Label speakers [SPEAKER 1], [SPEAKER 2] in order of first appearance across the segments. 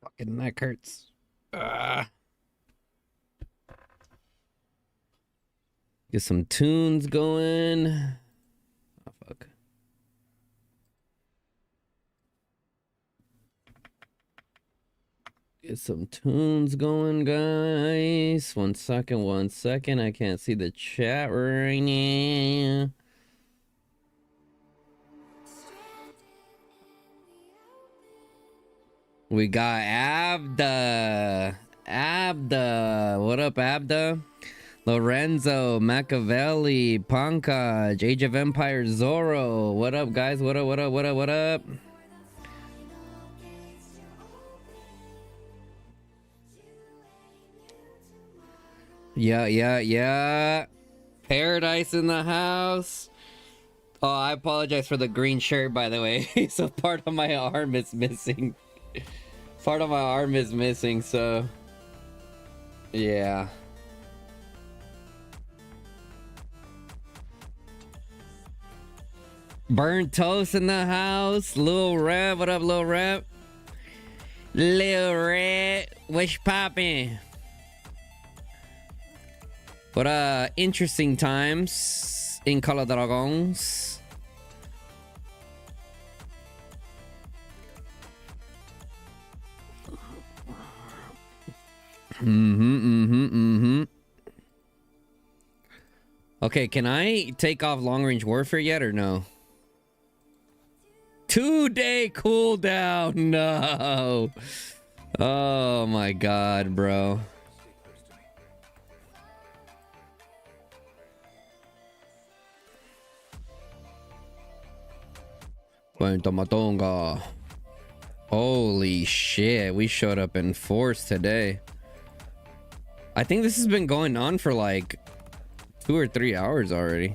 [SPEAKER 1] Fucking neck hurts. Ah. Get some tunes going. Oh, fuck. Get some tunes going, guys. 1 second, 1 second. I can't see the chat right now. We got Abda. Abda. What up, Abda? Lorenzo, Machiavelli, Pankaj, Age of Empires, Zorro. What up, guys? What up, what up, what up, what up? Yeah. Paradise in the house. Oh, I apologize for the green shirt, by the way. So part of my arm is missing. Part of my arm is missing, so... yeah. Burnt toast in the house. Lil Rep. What up, Lil Rep? Lil Rep. What's poppin'? What interesting times in Cala Dragons. Okay, can I take off long range warfare yet or no? 2-day cooldown. No. Oh my god, bro. Holy shit, we showed up in force today. I think this has been going on for like 2 or 3 hours already.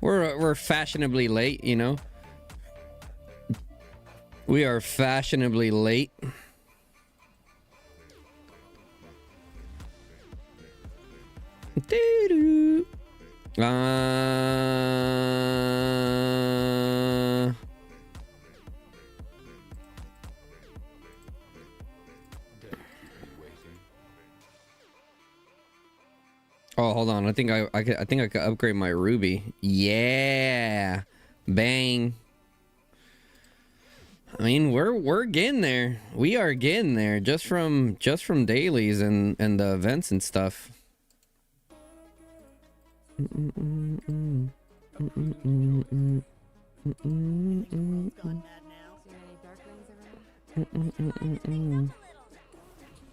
[SPEAKER 1] We're fashionably late, you know. We are fashionably late. Oh, hold on. I think I could upgrade my ruby. Yeah. Bang. I mean, we're getting there. We are getting there just from dailies and the events and stuff.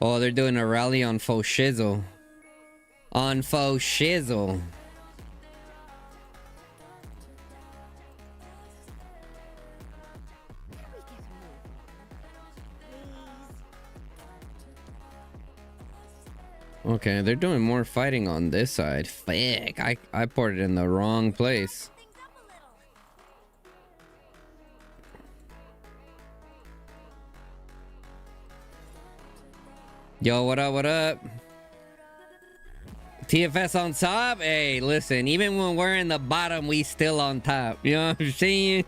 [SPEAKER 1] Oh, they're doing a rally on faux shizzle. On faux shizzle. Okay, they're doing more fighting on this side. Fuck, I poured it in the wrong place. Yo, what up, what up? TFS on top? Hey, listen, even when we're in the bottom, we still on top. You know what I'm saying?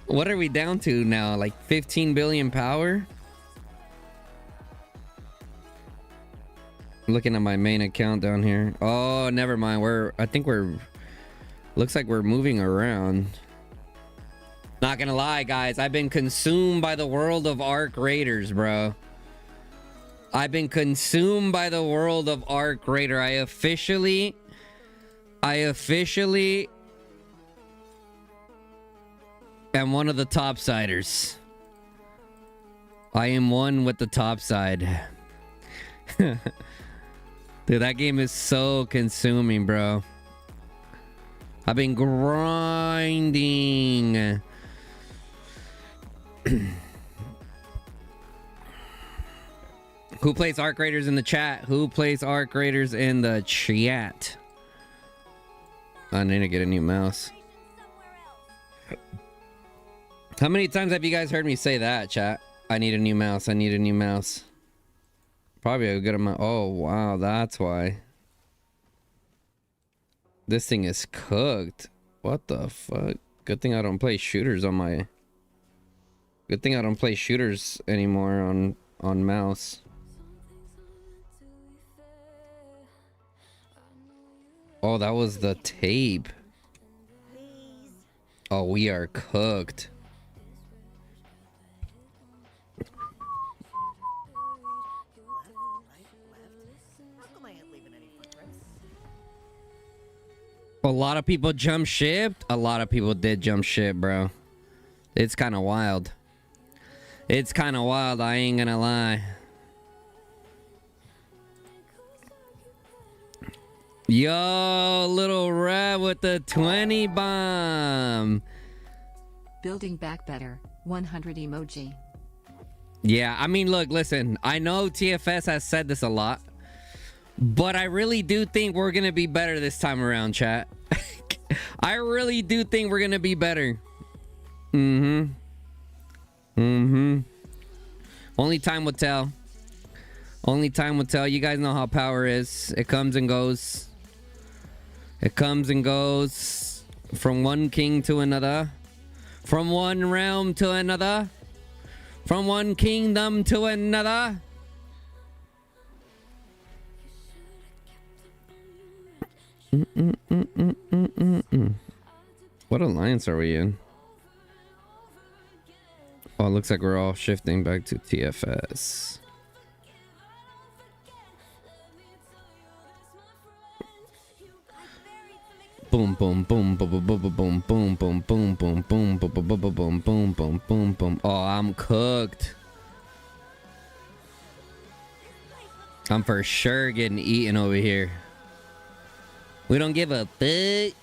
[SPEAKER 1] What are we down to now? Like 15 billion power? Looking at my main account down here. Oh, never mind. I think we're looks like we're moving around. Not gonna lie, guys, I've been consumed by the world of Arc Raiders, bro. I've been consumed by the world of Arc Raider. I officially am one of the topsiders. I am one with the top side. Dude, that game is so consuming, bro. I've been grinding. Who plays Arc Raiders in the chat? Who plays Arc Raiders in the chat? I need to get a new mouse. How many times have you guys heard me say that, chat? I need a new mouse. I need a new mouse. Probably a good amount. Oh, wow. That's why. This thing is cooked. What the fuck? Good thing I don't play shooters on my Good thing I don't play shooters anymore on mouse. Oh, that was the tape. Oh, we are cooked. A lot of people jump shipped. A lot of people did jump ship, bro. It's kind of wild. It's kind of wild, I ain't gonna lie. Yo, little rat with the 20 bomb.
[SPEAKER 2] Building back better. 100 emoji.
[SPEAKER 1] Yeah, I mean, look, listen. I know TFS has said this a lot, but I really do think we're gonna be better this time around, chat. I really do think we're gonna be better. Only time will tell. Only time will tell. You guys know how power is. It comes and goes. It comes and goes from one king to another, from one realm to another, from one kingdom to another. What alliance are we in? Oh, it looks like we're all shifting back to TFS. Boom, boom, boom, boom, boom, boom, boom, boom, boom, boom, boom, boom, boom, boom, boom, boom, boom, boom, boom, boom. Oh, I'm cooked. I'm for sure getting eaten over here. We don't give a fuck.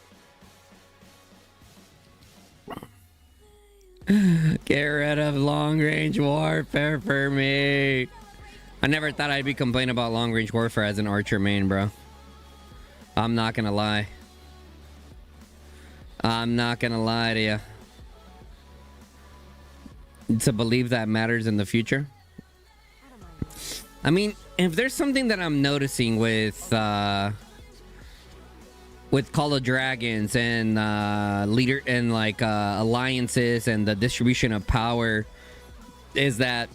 [SPEAKER 1] Get rid of long range warfare for me. I never thought I'd be complaining about long range warfare as an archer main, bro. I'm not gonna lie. I'm not gonna lie to you. To believe that matters in the future. I mean, if there's something that I'm noticing with Call of Dragons and leader and like alliances and the distribution of power, is that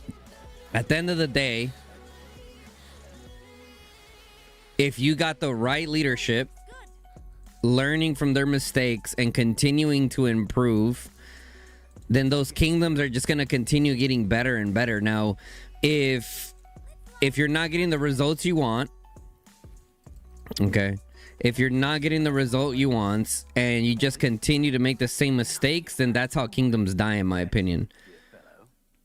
[SPEAKER 1] at the end of the day, if you got the right leadership, learning from their mistakes and continuing to improve, then those kingdoms are just going to continue getting better and better. Now, if you're not getting the results you want, okay, if you're not getting the result you want and you just continue to make the same mistakes, then that's how kingdoms die, in my opinion.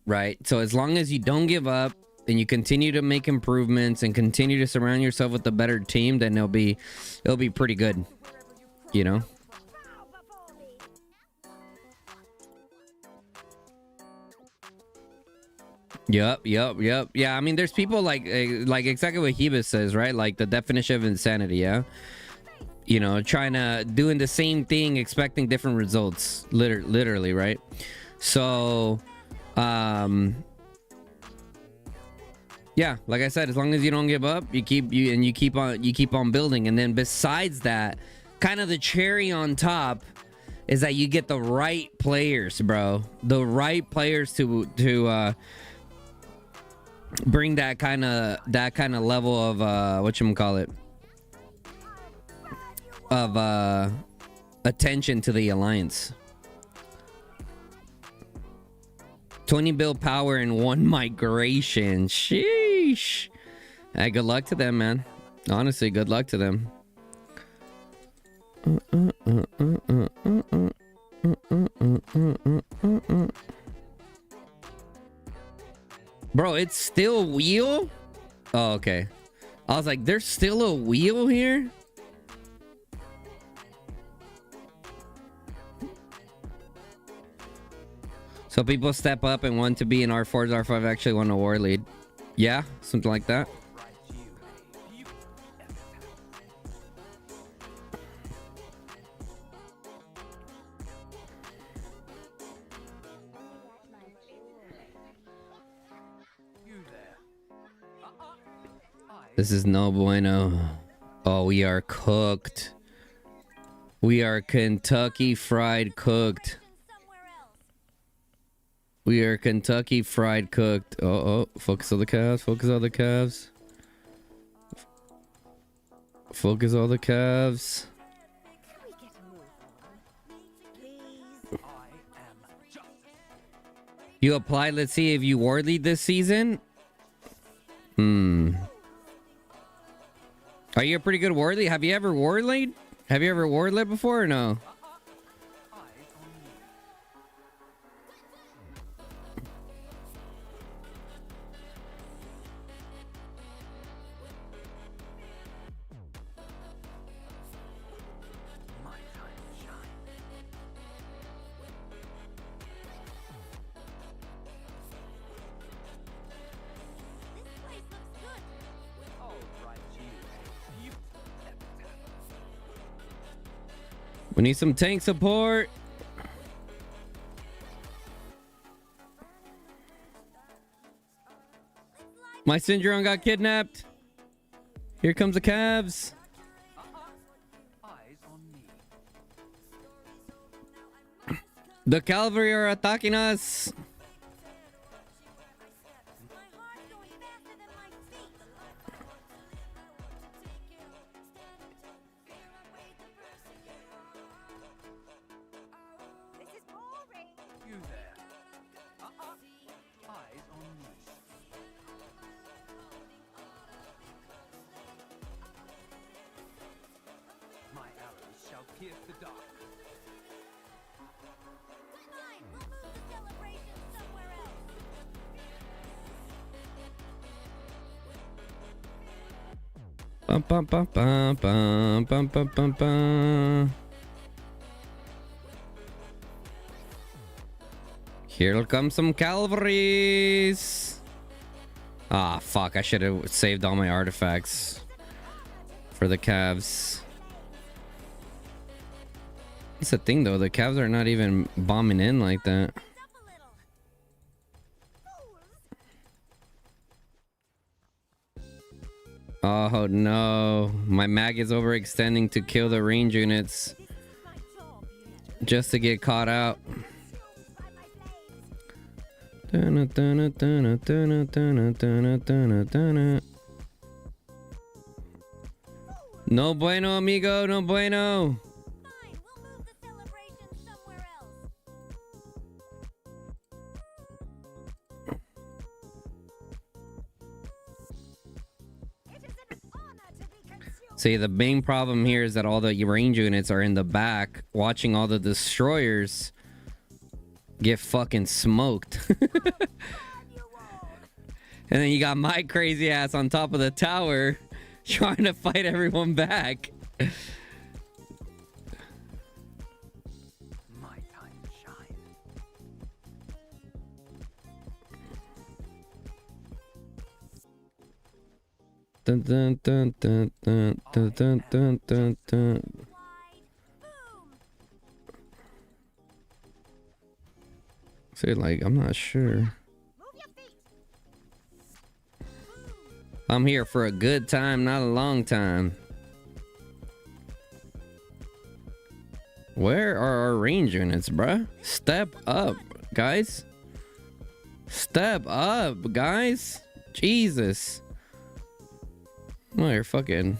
[SPEAKER 1] Right? So as long as you don't give up and you continue to make improvements and continue to surround yourself with a better team, then it'll be pretty good. You know? Yep. Yeah, I mean, there's people like exactly what Hebus says, right? Like the definition of insanity, yeah? You know, doing the same thing, expecting different results, literally, right? So, yeah, like I said, as long as you don't give up, you keep on building. And then besides that, kind of the cherry on top is that you get the right players, bro. The right players to bring that kind of level of whatchamacallit, of attention to the alliance. 20 build power and 1 migration. Sheesh. Hey, good luck to them, man. Honestly, good luck to them. Bro, it's still wheel? Oh, okay. I was like, there's still a wheel here? So people step up and want to be an R4s, R5 actually want a war lead. Yeah, something like that. This is no bueno. Oh, we are cooked. We are Kentucky Fried cooked. We are Kentucky Fried Cooked. Oh, focus on the calves. Focus on the calves. Focus on the calves. You applied. Let's see if you war lead this season. Are you a pretty good war lead? Have you ever war lead? Have you ever war led before or no? We need some tank support. My Syndrome got kidnapped. Here comes the Cavs. The cavalry are attacking us. Bum, bum, bum, bum, bum, bum, bum, bum, bum. Here comes some cavalries. Ah, fuck. I should have saved all my artifacts for the Cavs. That's the thing, though. The Cavs are not even bombing in like that. Oh no, my mag is overextending to kill the range units just to get caught out. No bueno, amigo, no bueno. See, the main problem here is that all the range units are in the back watching all the destroyers get fucking smoked. And then you got my crazy ass on top of the tower trying to fight everyone back. Dun, dun, dun, dun, dun, dun, dun, dun, dun, dun. Say, like, I'm not sure. I'm here for a good time, not a long time. Where are our range units, bruh? Step up, guys. Step up, guys. Jesus. Oh, you're fucking...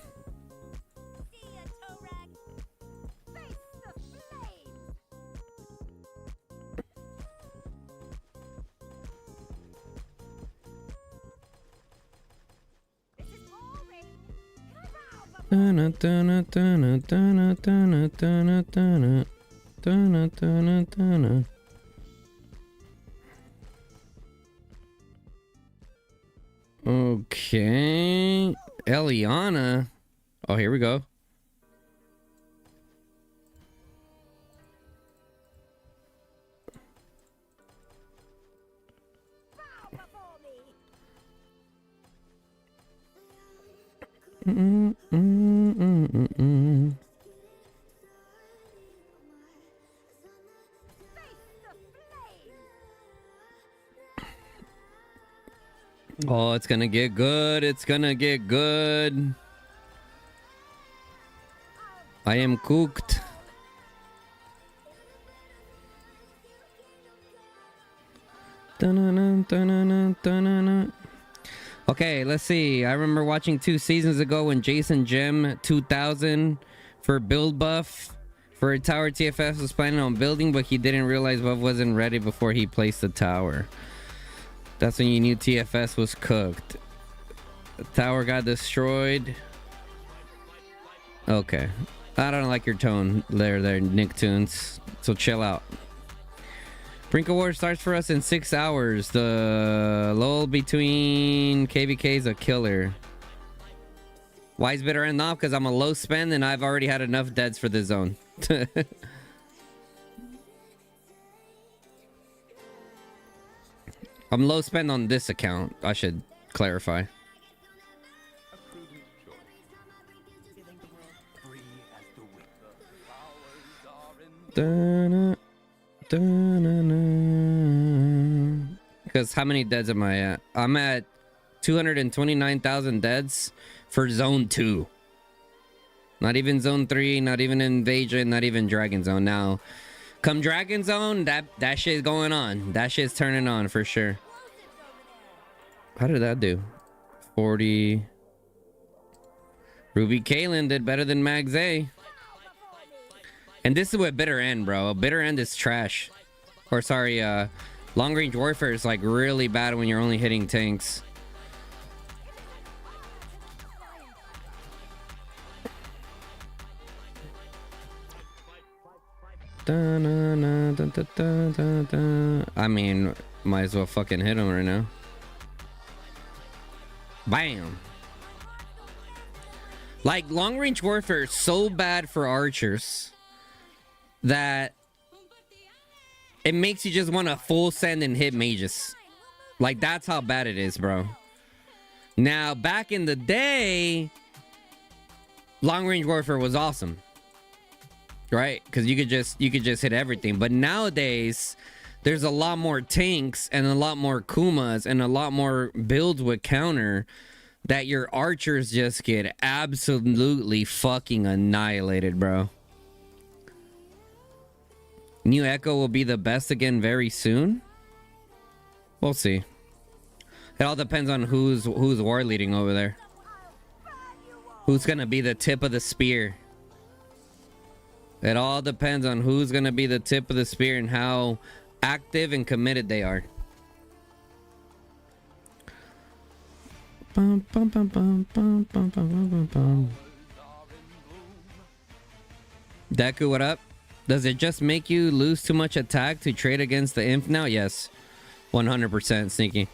[SPEAKER 1] Dun, dun, dun, dun, dun, dun, dun, dun, dun, dun, dun. Okay, Eliana. Oh, here we go. Oh, it's gonna get good. It's gonna get good. I am cooked. Dun-dun-dun, dun-dun-dun, dun-dun-dun. Okay, let's see. I remember watching 2 seasons ago when Jason Gem 2000 for build buff for a tower TFS was planning on building, but he didn't realize Buff wasn't ready before he placed the tower. That's when you knew TFS was cooked. The tower got destroyed. Okay. I don't like your tone there, Nicktoons. So chill out. Brink Award starts for us in 6 hours. The lull between KVK is a killer. Why is bitter end off? Because I'm a low spend and I've already had enough deads for this zone. I'm low spend on this account. I should clarify. Because how many deads am I at? I'm at 229,000 deads for zone 2. Not even zone 3, not even invasion, not even dragon zone. Now come dragon zone, that shit's going on. That shit's turning on for sure. How did that do? 40. Ruby Kaelin did better than Mags A. And this is what bitter end, bro. Bitter end is trash. Or sorry, long range warfare is like really bad when you're only hitting tanks. I mean, might as well fucking hit him right now. Bam. Like, long range warfare is so bad for archers that it makes you just want to full send and hit mages. Like, that's how bad it is, bro. Now, back in the day, long range warfare was awesome. Right? Because you could just hit everything. But nowadays, there's a lot more tanks and a lot more Kumas and a lot more builds with counter that your archers just get absolutely fucking annihilated, bro. New Echo will be the best again very soon. We'll see. It all depends on who's war leading over there. Who's gonna be the tip of the spear. It all depends on who's going to be the tip of the spear and how active and committed they are. Deku, what up? Does it just make you lose too much attack to trade against the imp now? Yes. 100% sneaky.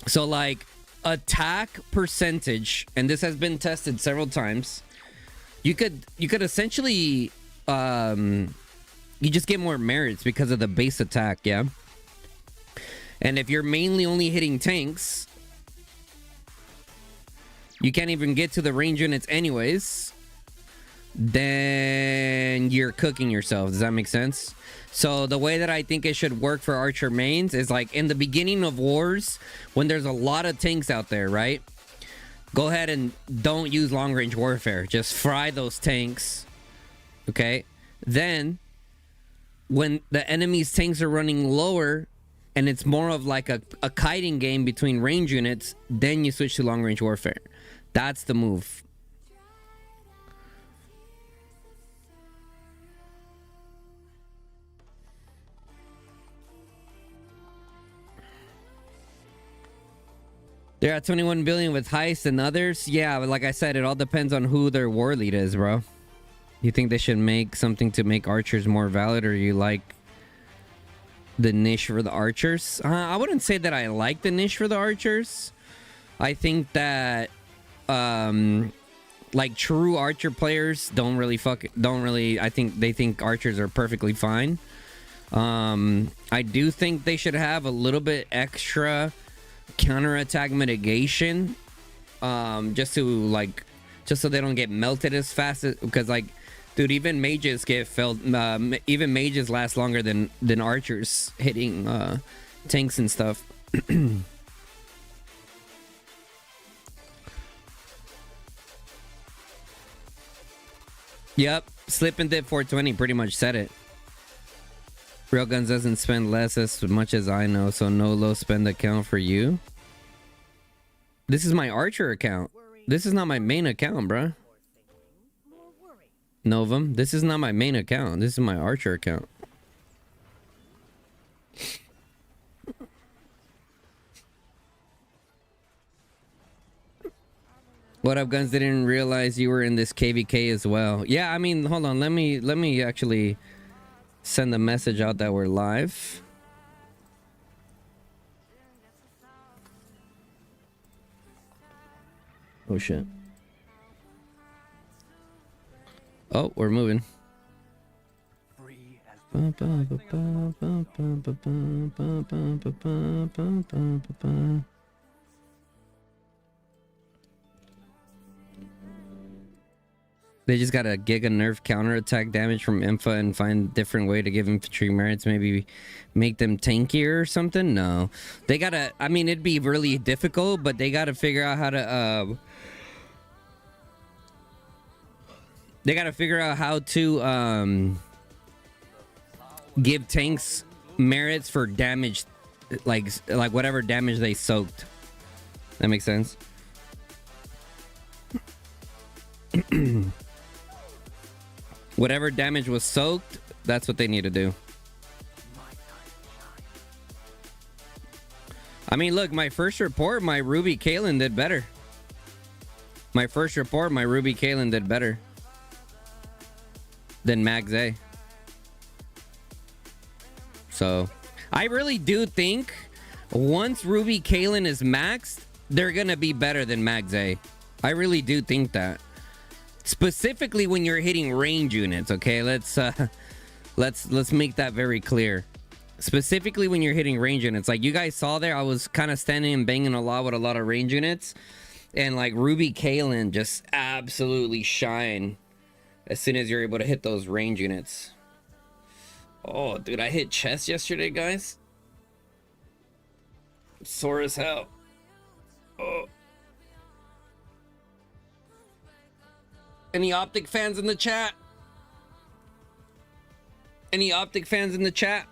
[SPEAKER 1] So like attack percentage, and this has been tested several times. You could essentially you just get more merits because of the base attack, yeah. And if you're mainly only hitting tanks, you can't even get to the range units anyways, then you're cooking yourself. Does that make sense? So the way that I think it should work for archer mains is like in the beginning of wars, when there's a lot of tanks out there, right? Go ahead and don't use long range warfare. Just fry those tanks. Okay? Then, when the enemy's tanks are running lower and it's more of like a kiting game between range units, then you switch to long range warfare. That's the move. They're at 21 billion with Heist and others. Yeah, but like I said, it all depends on who their war lead is, bro. You think they should make something to make archers more valid, or you like the niche for the archers? I wouldn't say that I like the niche for the archers. I think that like true archer players don't really I think they think archers are perfectly fine. I do think they should have a little bit extra counterattack mitigation, just so they don't get melted as fast, because like, dude, even mages get felt. Even mages last longer than archers hitting tanks and stuff. Yep, Slip and Dip 420 pretty much said it. Railguns doesn't spend less as much as I know, so no low spend account for you. This is my Archer account. This is not my main account, bruh. Novum, this is not my main account. This is my Archer account. What up, Guns? Didn't realize you were in this KVK as well. Yeah, I mean, hold on. Let me actually send a message out that we're live. Oh shit. Oh, we're moving. They just got a Giga Nerf counterattack damage from Infa and find a different way to give infantry merits. Maybe make them tankier or something? No. They gotta... I mean, it'd be really difficult, but they gotta figure out how to... they gotta figure out how to give tanks merits for damage, like whatever damage they soaked. That makes sense. Whatever damage was soaked, that's what they need to do. I mean, look, my first report, my Ruby Kalen did better. My first report, my Ruby Kalen did better than Max A. So, I really do think once Ruby Kalen is maxed, they're gonna be better than Max A. I really do think that. Specifically when you're hitting range units, okay? Let's make that very clear. Specifically when you're hitting range units. Like you guys saw there, I was kind of standing and banging a lot with a lot of range units. And like Ruby Kalen just absolutely shine as soon as you're able to hit those range units. Oh, dude, I hit chest yesterday, guys. Sore as hell. Oh. Any Optic fans in the chat? Any Optic fans in the chat?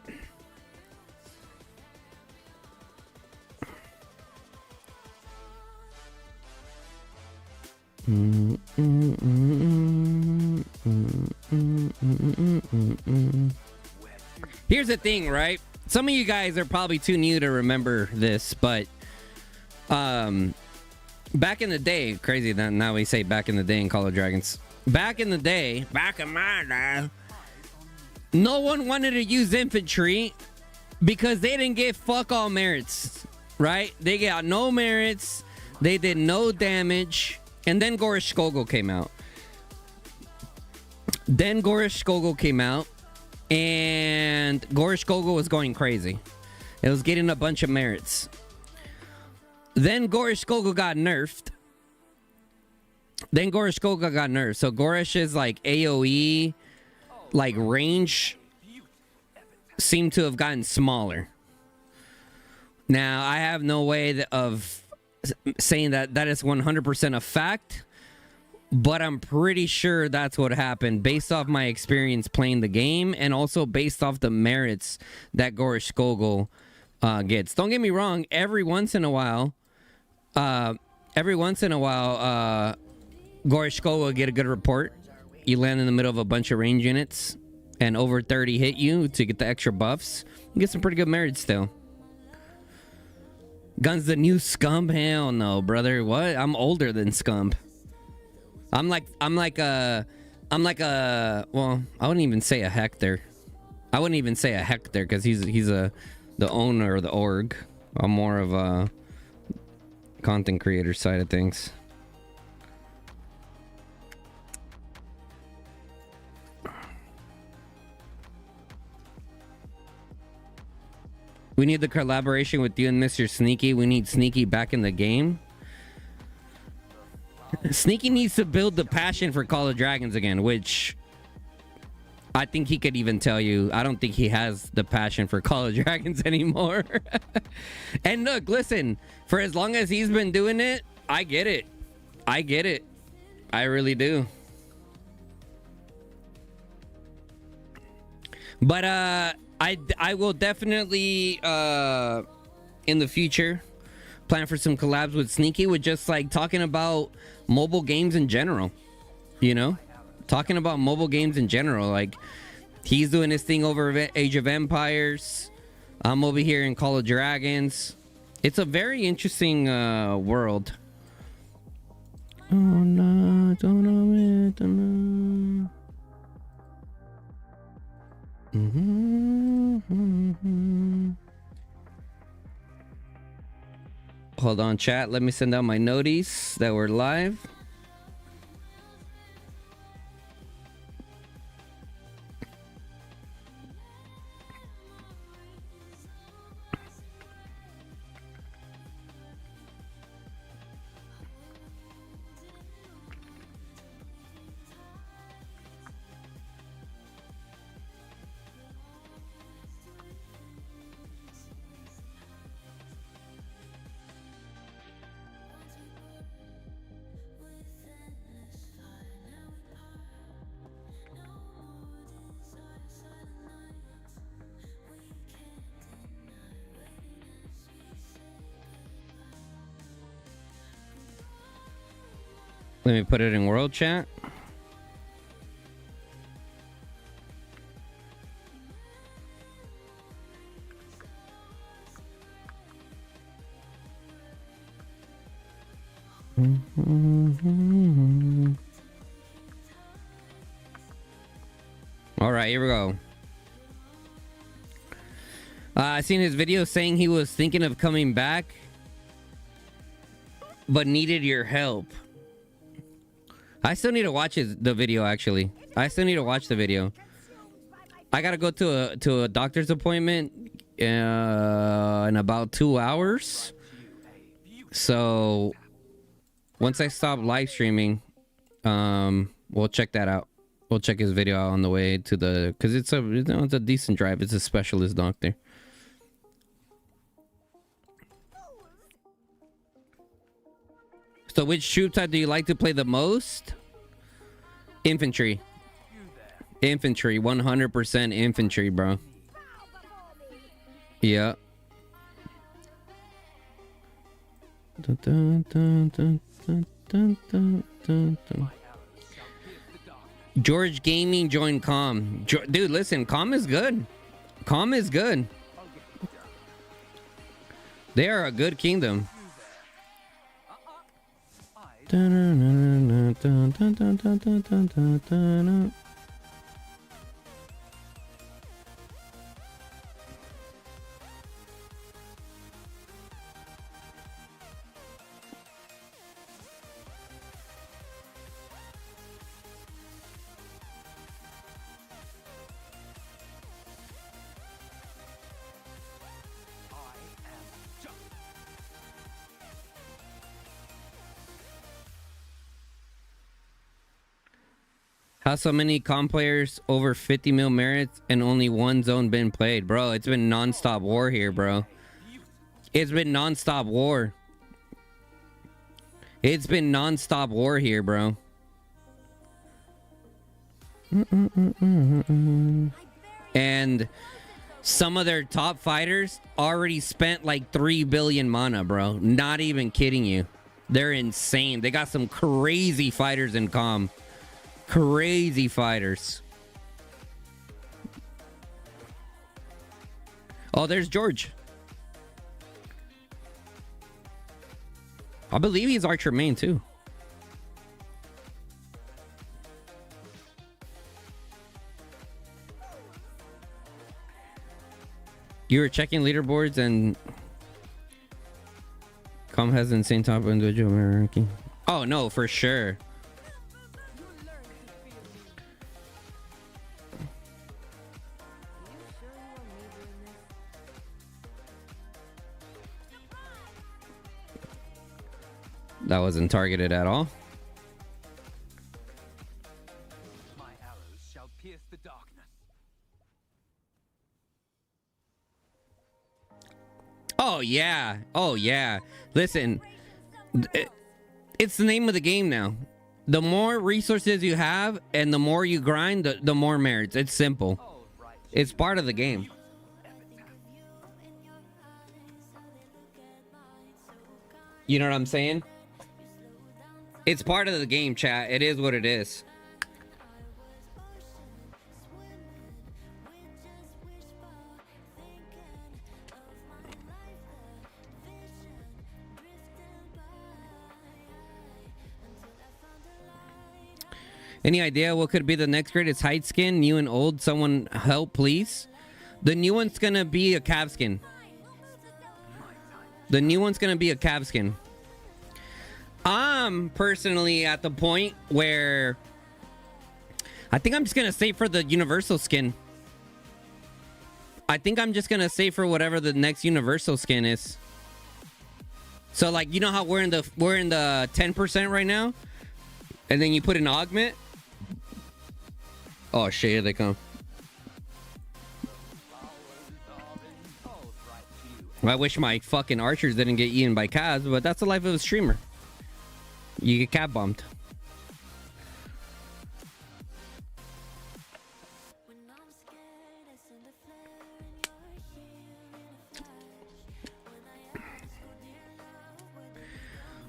[SPEAKER 1] Here's the thing, right? Some of you guys are probably too new to remember this, but back in the day, crazy that now we say back in the day in Call of Dragons. Back in the day, back in my day, no one wanted to use infantry because they didn't get fuck all merits, right? They got no merits, they did no damage, and then Gorish Skogul came out. And Gorish Skogul was going crazy. It was getting a bunch of merits. Then Gorish Skogul got nerfed. So Gorish is like AoE, like range, seemed to have gotten smaller. Now, I have no way of saying that that is 100% a fact, but I'm pretty sure that's what happened based off my experience playing the game and also based off the merits that Gorish Skogul gets. Don't get me wrong, every once in a while, Gorish Skogul will get a good report. You land in the middle of a bunch of range units and over 30 hit you to get the extra buffs. You get some pretty good merits still. Guns the new scum? Hell no, brother. What? I'm older than scum. I'm like a well, I wouldn't even say a Hector. I wouldn't even say a Hector because he's the owner of the org. I'm more of a content creator side of things. We need the collaboration with you and Mr. Sneaky. We need Sneaky back in the game. Sneaky needs to build the passion for Call of Dragons again, which I think he could even tell you. I don't think he has the passion for Call of Dragons anymore. And look, listen, for as long as he's been doing it, I get it. I really do. But I will definitely in the future plan for some collabs with Sneaky, with just like talking about mobile games in general, you know, talking about mobile games in general. Like, he's doing his thing over Age of Empires, I'm over here in Call of Dragons. It's a very interesting world. Oh no, don't know it, don't know. Hold on, chat. Let me send out my notice that we're live. Let me put it in world chat. All right, here we go. I seen his video saying he was thinking of coming back, but needed your help. I still need to watch the video, actually. I still need to watch the video. I gotta go to a doctor's appointment in about 2 hours. So once I stop live streaming, we'll check that out. We'll check his video out on the way to the, because it's a decent drive. It's a specialist doctor. So which troop type do you like to play the most? Infantry. Infantry. 100% infantry, bro. Yeah. George Gaming joined Calm. Dude, listen, Calm is good. Calm is good. They are a good kingdom. How so many comp players over 50 mil merits and only one zone been played? Bro, it's been non-stop war here, bro. It's been non-stop war. It's been non-stop war here, bro. And some of their top fighters already spent like 3 billion mana, bro. Not even kidding you. They're insane. They got some crazy fighters in COM. Crazy fighters. Oh, there's George. I believe he's Archer main too. You were checking leaderboards and COM has insane top individual ranking. Oh no, for sure. That wasn't targeted at all.
[SPEAKER 3] My arrows shall pierce the darkness.
[SPEAKER 1] Oh yeah. Oh yeah. Listen, it's the name of the game now. The more resources you have and the more you grind, the more merits. It's simple.
[SPEAKER 3] All right,
[SPEAKER 1] It's part of the game. You know what I'm saying? It's part of the game, chat. It is what it is. Any idea what could be the next greatest height skin? New and old? Someone help, please. The new one's gonna be a Cav skin. The new one's gonna be a Cav skin. I'm personally at the point where I think I'm just gonna save for the universal skin. I think I'm just gonna save for whatever the next universal skin is. So like, you know how we're in the 10% right now, and then you put an augment. Oh shit, here they come. I wish my fucking archers didn't get eaten by Cavs, but that's the life of a streamer. You get cat bombed.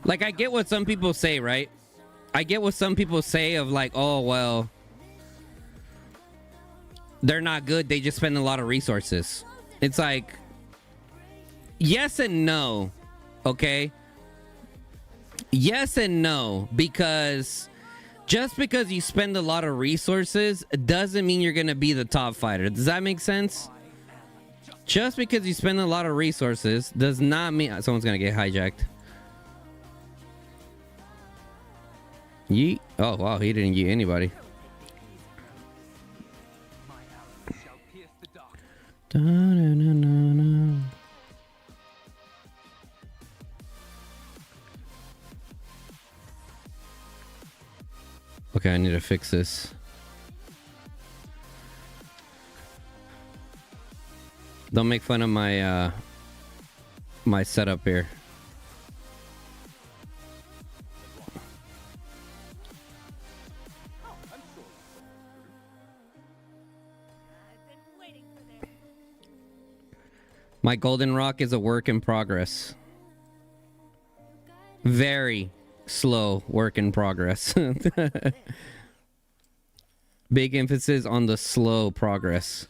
[SPEAKER 1] Like, I get what some people say, right? I get what some people say of like, oh, well, they're not good. They just spend a lot of resources. It's like, yes and no, okay? Yes and no, because just because you spend a lot of resources doesn't mean you're going to be the top fighter. Does that make sense? Just because you spend a lot of resources does not mean... Someone's going to get hijacked. Yeet. Oh, wow. He didn't yeet anybody. Da-na-na-na-na. Okay, I need to fix this. Don't make fun of my my setup here. My golden rock is a work in progress. Very slow work in progress. Big emphasis on the slow progress.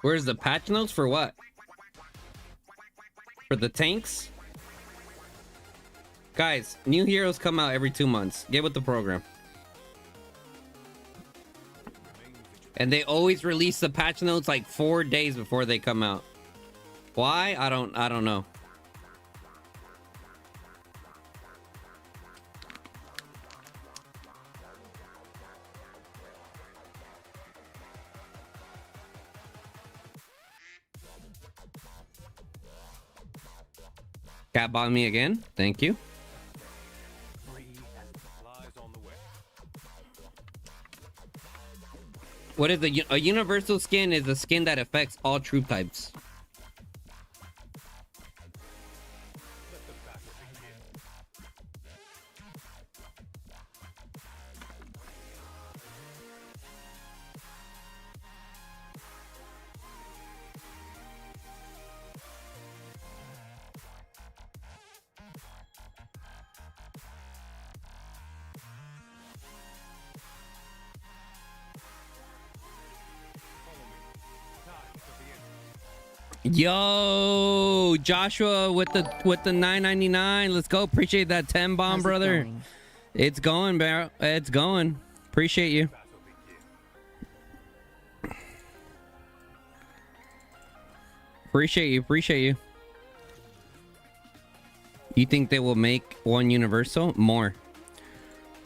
[SPEAKER 1] Where's the patch notes for what? For the tanks? Guys, new heroes come out every 2 months. Get with the program. And they always release the patch notes like 4 days before they come out. Why? I don't know. Cat bought me again. Thank you. What is a universal skin? Is a skin that affects all troop types. Yo, Joshua with the $9.99. Let's go. Appreciate that 10 bomb,
[SPEAKER 2] How's it
[SPEAKER 1] brother.
[SPEAKER 2] going?
[SPEAKER 1] It's going, bro. It's going. Appreciate you. Appreciate you. Appreciate you. You think they will make one universal? More.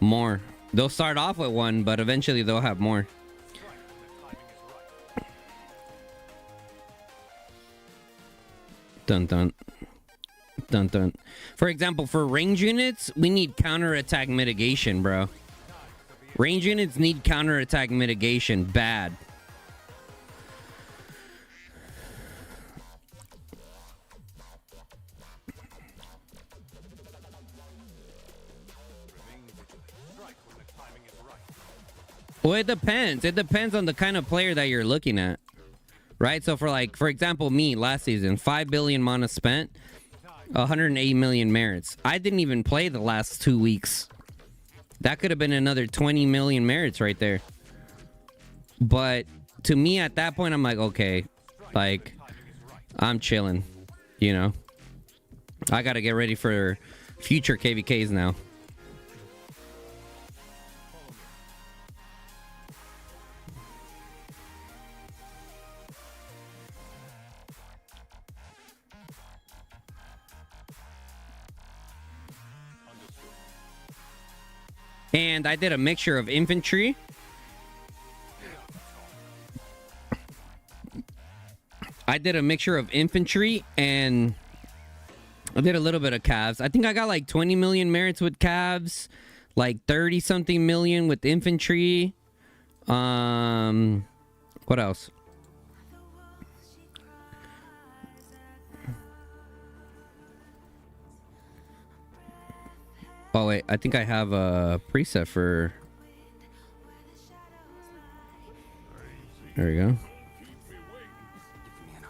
[SPEAKER 1] More. They'll start off with one, but eventually they'll have more. Dun dun. Dun dun. For example, for range units, we need counterattack mitigation, bro. Range units need counterattack mitigation. Bad. Well, it depends. It depends on the kind of player that you're looking at. Right? So for example, me last season, 5 billion mana spent, 108 million merits. I didn't even play the last 2 weeks. That could have been another 20 million merits right there. But to me at that point, I'm like, okay, like I'm chilling, you know. I got to get ready for future KVKs now. And I did a mixture of infantry. And I did a little bit of calves. I think I got like 20 million merits with calves, like 30 something million with infantry. What else? Oh wait, I think I have a preset for. There we go.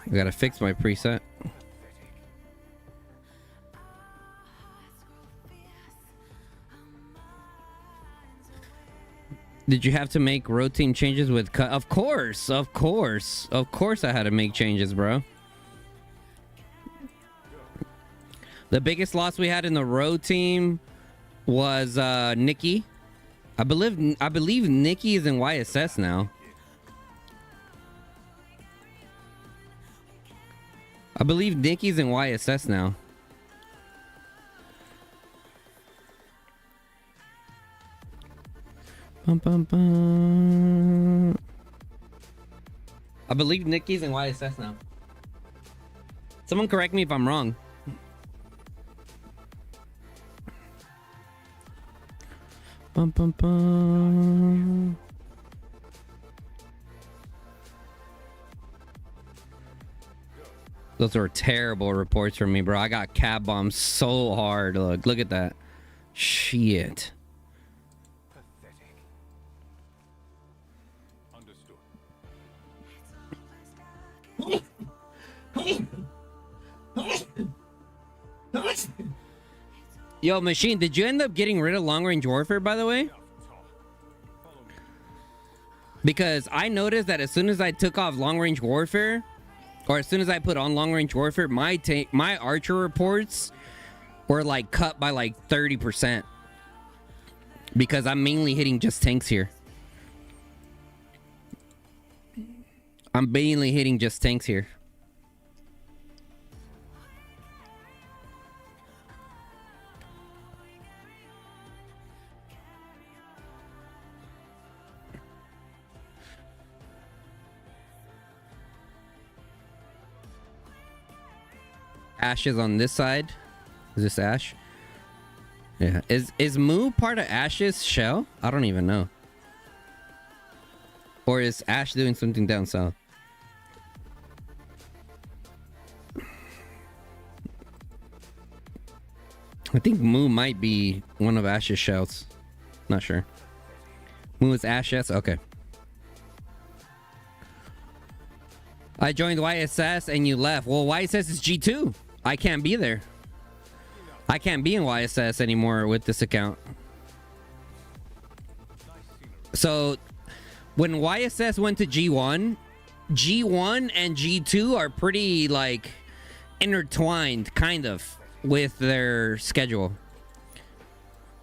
[SPEAKER 1] I gotta fix my preset. Did you have to make road team changes with cut? Of course, I had to make changes, bro. The biggest loss we had in the road team was Nikki. I believe Nikki is in YSS now. I believe Nikki's in YSS now. Bum, bum, bum. I believe Nikki's in YSS now. Someone correct me if I'm wrong. Bum, bum, bum. Those were terrible reports from me, bro. I got cab bombed so hard. Look at that. Shit.
[SPEAKER 3] Pathetic. Understood.
[SPEAKER 1] Yo, Machine, did you end up getting rid of long range warfare, by the way? Because I noticed that as soon as I took off long range warfare, or as soon as I put on long range warfare, my archer reports were like cut by like 30%. Because I'm mainly hitting just tanks here. I'm mainly hitting just tanks here. Ash is on this side. Is this Ash? Yeah. Is Moo part of Ash's shell? I don't even know. Or is Ash doing something down south? I think Moo might be one of Ash's shells. Not sure. Moo is Ash, yes? Okay. I joined YSS and you left. Well, YSS is G2. I can't be there. I can't be in YSS anymore with this account. So when YSS went to G1, G1 and G2 are pretty like intertwined kind of with their schedule.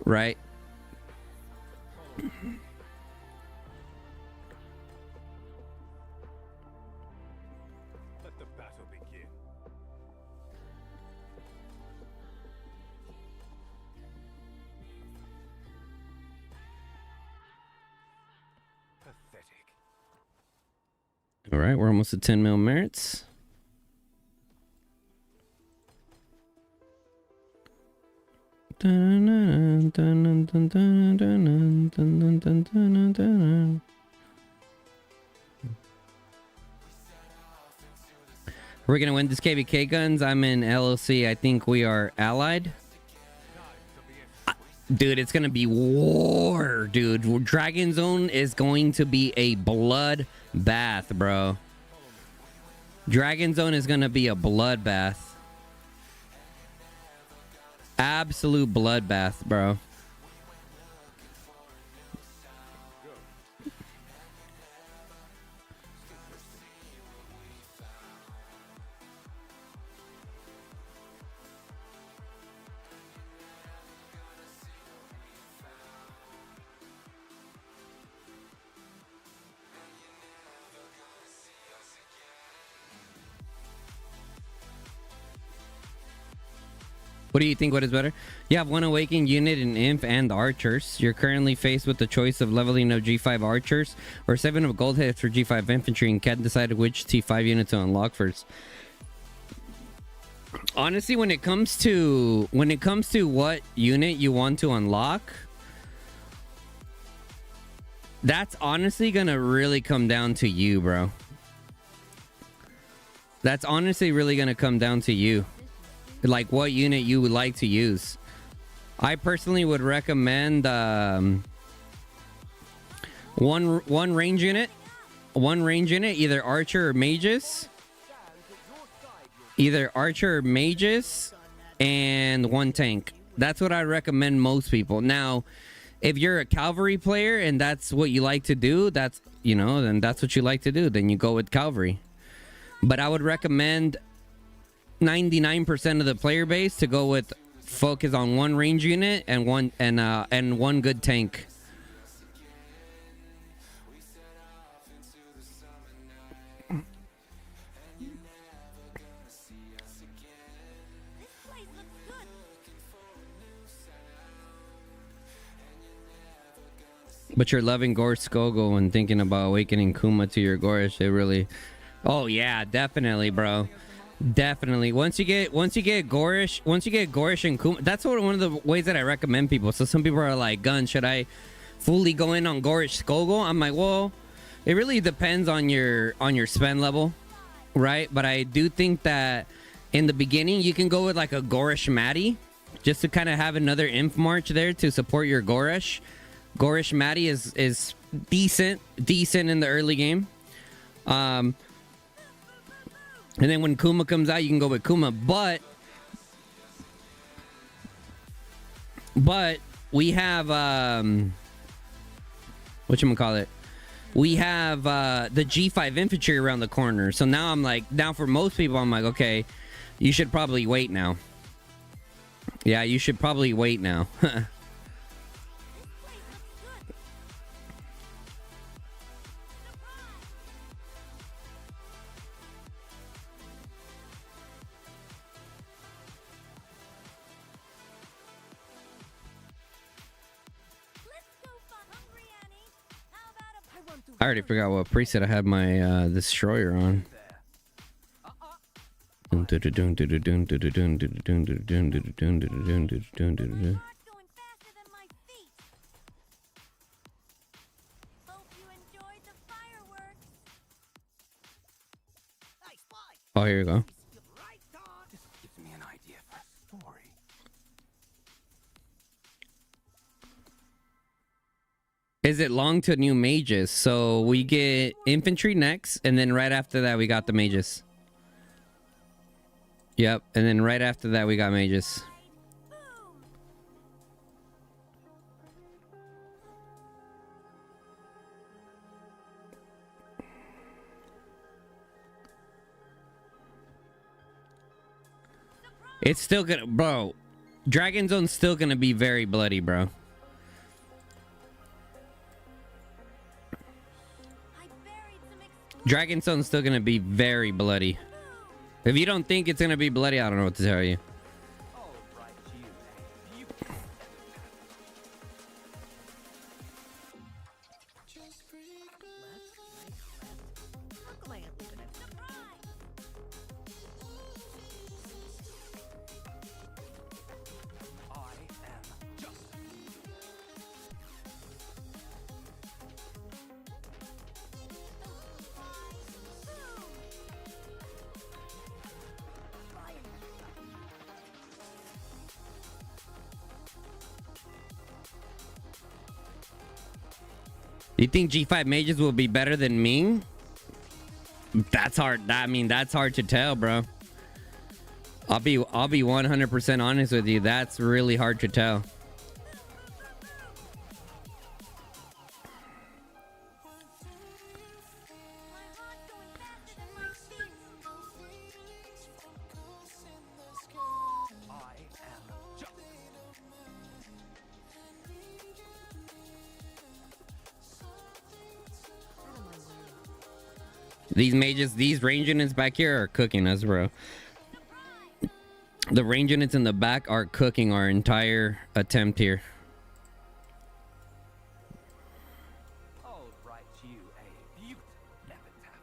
[SPEAKER 1] Right?
[SPEAKER 3] Let the battle begin. Pathetic.
[SPEAKER 1] All right, we're almost at 10 mil merits. We're gonna win this KVK guns. I'm in LLC. I think we are allied. Dude, it's gonna be war, dude. Dragon Zone is going to be a blood bath, bro. Dragon Zone is gonna be a bloodbath. Absolute bloodbath, bro. What do you think? What is better? You have one awakened unit in Imp and Archers. You're currently faced with the choice of leveling up G5 Archers or 7 of gold hits for G5 Infantry, and can't decide which T5 unit to unlock first. Honestly, when it comes to what unit you want to unlock, that's honestly gonna really come down to you, bro. That's honestly really gonna come down to you. Like what unit you would like to use. I personally would recommend one range unit, either archer or mages, and one tank. That's what I recommend most people. Now, if you're a cavalry player and that's what you like to do, that's, you know, then that's what you like to do. Then you go with cavalry. But I would recommend 99% of the player base to go with focus on one range unit and one good tank. But you're loving Gorsh Skogo and thinking about awakening Kuma to your Gorsh. It really, oh yeah, definitely, bro. Definitely. Once you get Gorsh and Kuma, that's one of the ways that I recommend people. So some people are like, "Gun, should I fully go in on Gorsh Skogo?" I'm like, well, it really depends on your spend level, right? But I do think that in the beginning you can go with like a Gorsh Maddie, just to kind of have another Inf March there to support your Gorsh. Gorsh Maddie is decent in the early game. And then when Kuma comes out, you can go with Kuma. But we have whatchamacallit? We have the G5 infantry around the corner. So now I'm like, now for most people, I'm like, okay, you should probably wait now. Yeah, you should probably wait now. I already forgot what preset I had my destroyer on. Oh, here you go.
[SPEAKER 3] Gives me an idea for a story.
[SPEAKER 1] Is it long to new mages? So we get infantry next, and then right after that we got the mages. Yep, and then right after that we got mages. It's still gonna, bro. Dragon Zone's still gonna be very bloody, bro. Dragon Zone's still gonna be very bloody. If you don't think it's gonna be bloody, I don't know what to tell you.
[SPEAKER 3] All right, you. I
[SPEAKER 1] You think G5 mages will be better than Ming? That's hard. I mean, that's hard to tell, bro. I'll be 100% honest with you. That's really hard to tell. These mages, these range units back here are cooking us, bro. The range units in the back are cooking our entire attempt here.
[SPEAKER 3] I'll write you a beautiful epitaph.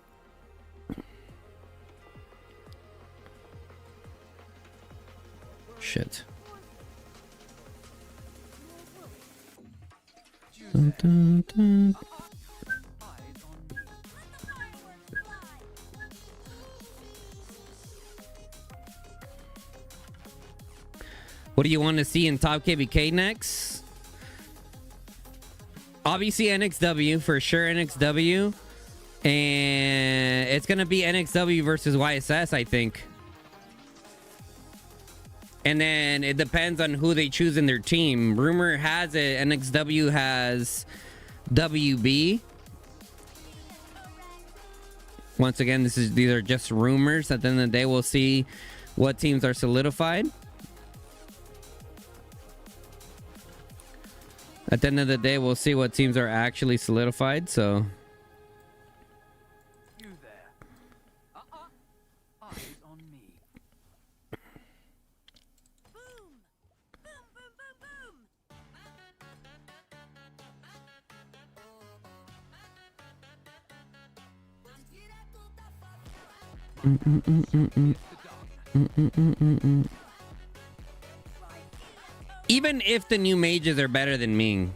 [SPEAKER 1] Shit. Dun, dun, dun. What do you want to see in Top KVK next? Obviously NXW, for sure NXW. And it's going to be NXW versus YSS, I think. And then it depends on who they choose in their team. Rumor has it NXW has WB. Once again, these are just rumors. At the end of the day, we'll see what teams are solidified. At the end of the day, we'll see what teams are actually solidified, so...
[SPEAKER 3] You there. Eyes on me.
[SPEAKER 4] Boom! Boom, boom, boom,
[SPEAKER 1] Even if the new mages are better than Ming,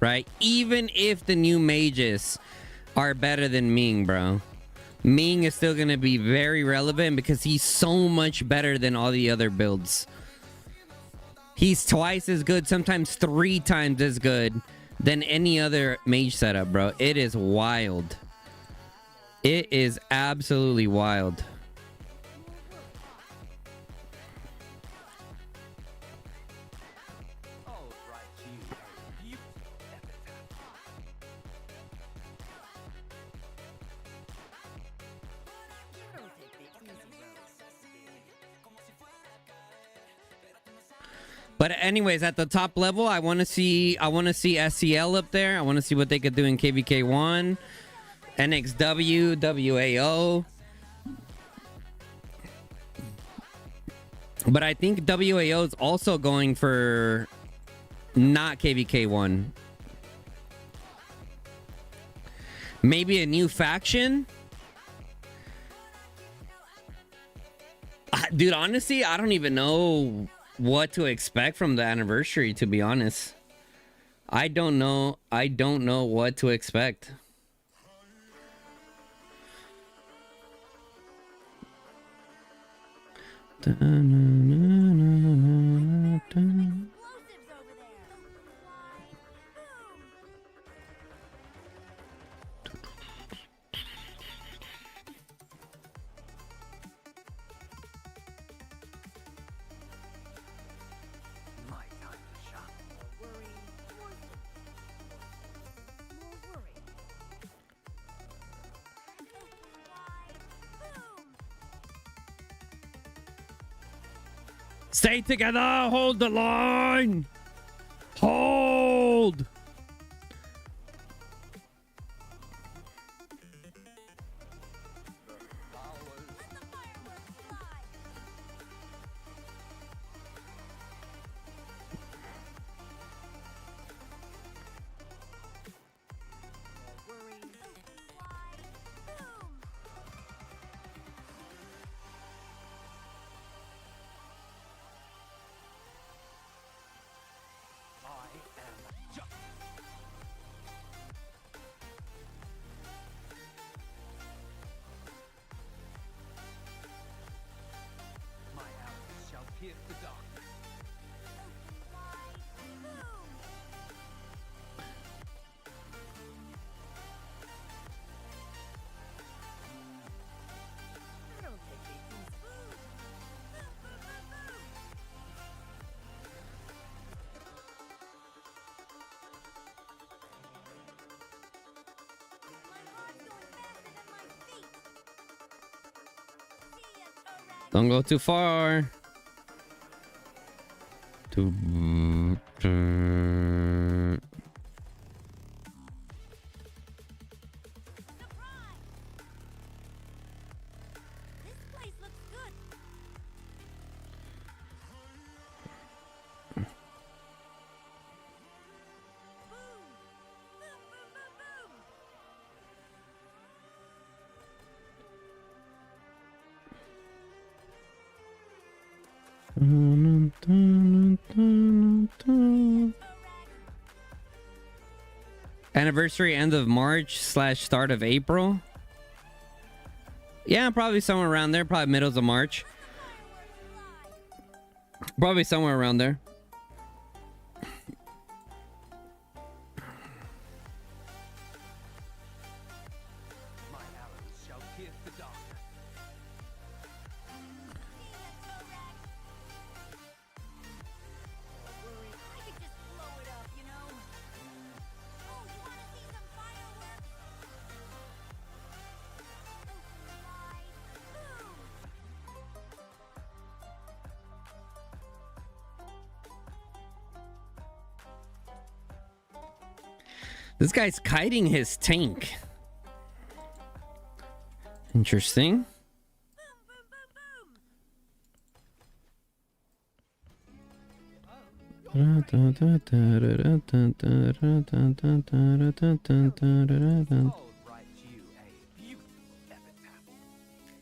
[SPEAKER 1] right? Even if the new mages are better than Ming, bro. Ming is still going to be very relevant because he's so much better than all the other builds. He's twice as good, sometimes 3 times as good than any other mage setup, bro. It is wild. It is absolutely wild.
[SPEAKER 3] I'll write you a beautiful epitaph.
[SPEAKER 1] But anyways, at the top level, I want to see SCL up there. I want to see what they could do in KVK1, NXW, WAO. But I think WAO is also going for not KVK1. Maybe a new faction? Dude, honestly, I don't even know what to expect from the anniversary, to be honest. I don't know what to expect.
[SPEAKER 4] Explosives over there! Fly! Boom!
[SPEAKER 3] My time to shine.
[SPEAKER 4] Worry, more worry. Fly! Boom!
[SPEAKER 1] Stay together. Hold the line. Hold.
[SPEAKER 4] Let the fireworks fly! Worry, fly! Boom!
[SPEAKER 1] Don't go too far.
[SPEAKER 4] This place looks good. Boom! Boom, boom, boom, boom!
[SPEAKER 1] Anniversary end of March / start of April. Yeah, probably somewhere around there. Probably middles of March. Probably somewhere around there.
[SPEAKER 3] My arrows shall pierce the darkness.
[SPEAKER 4] Worry, I could just blow it up, you know? Oh, you wanna see some fireworks? Open wide. Boom!
[SPEAKER 1] This guy's kiting his tank. Interesting.
[SPEAKER 4] Boom, boom, boom, boom!
[SPEAKER 3] I'll write you a beautiful epitaph.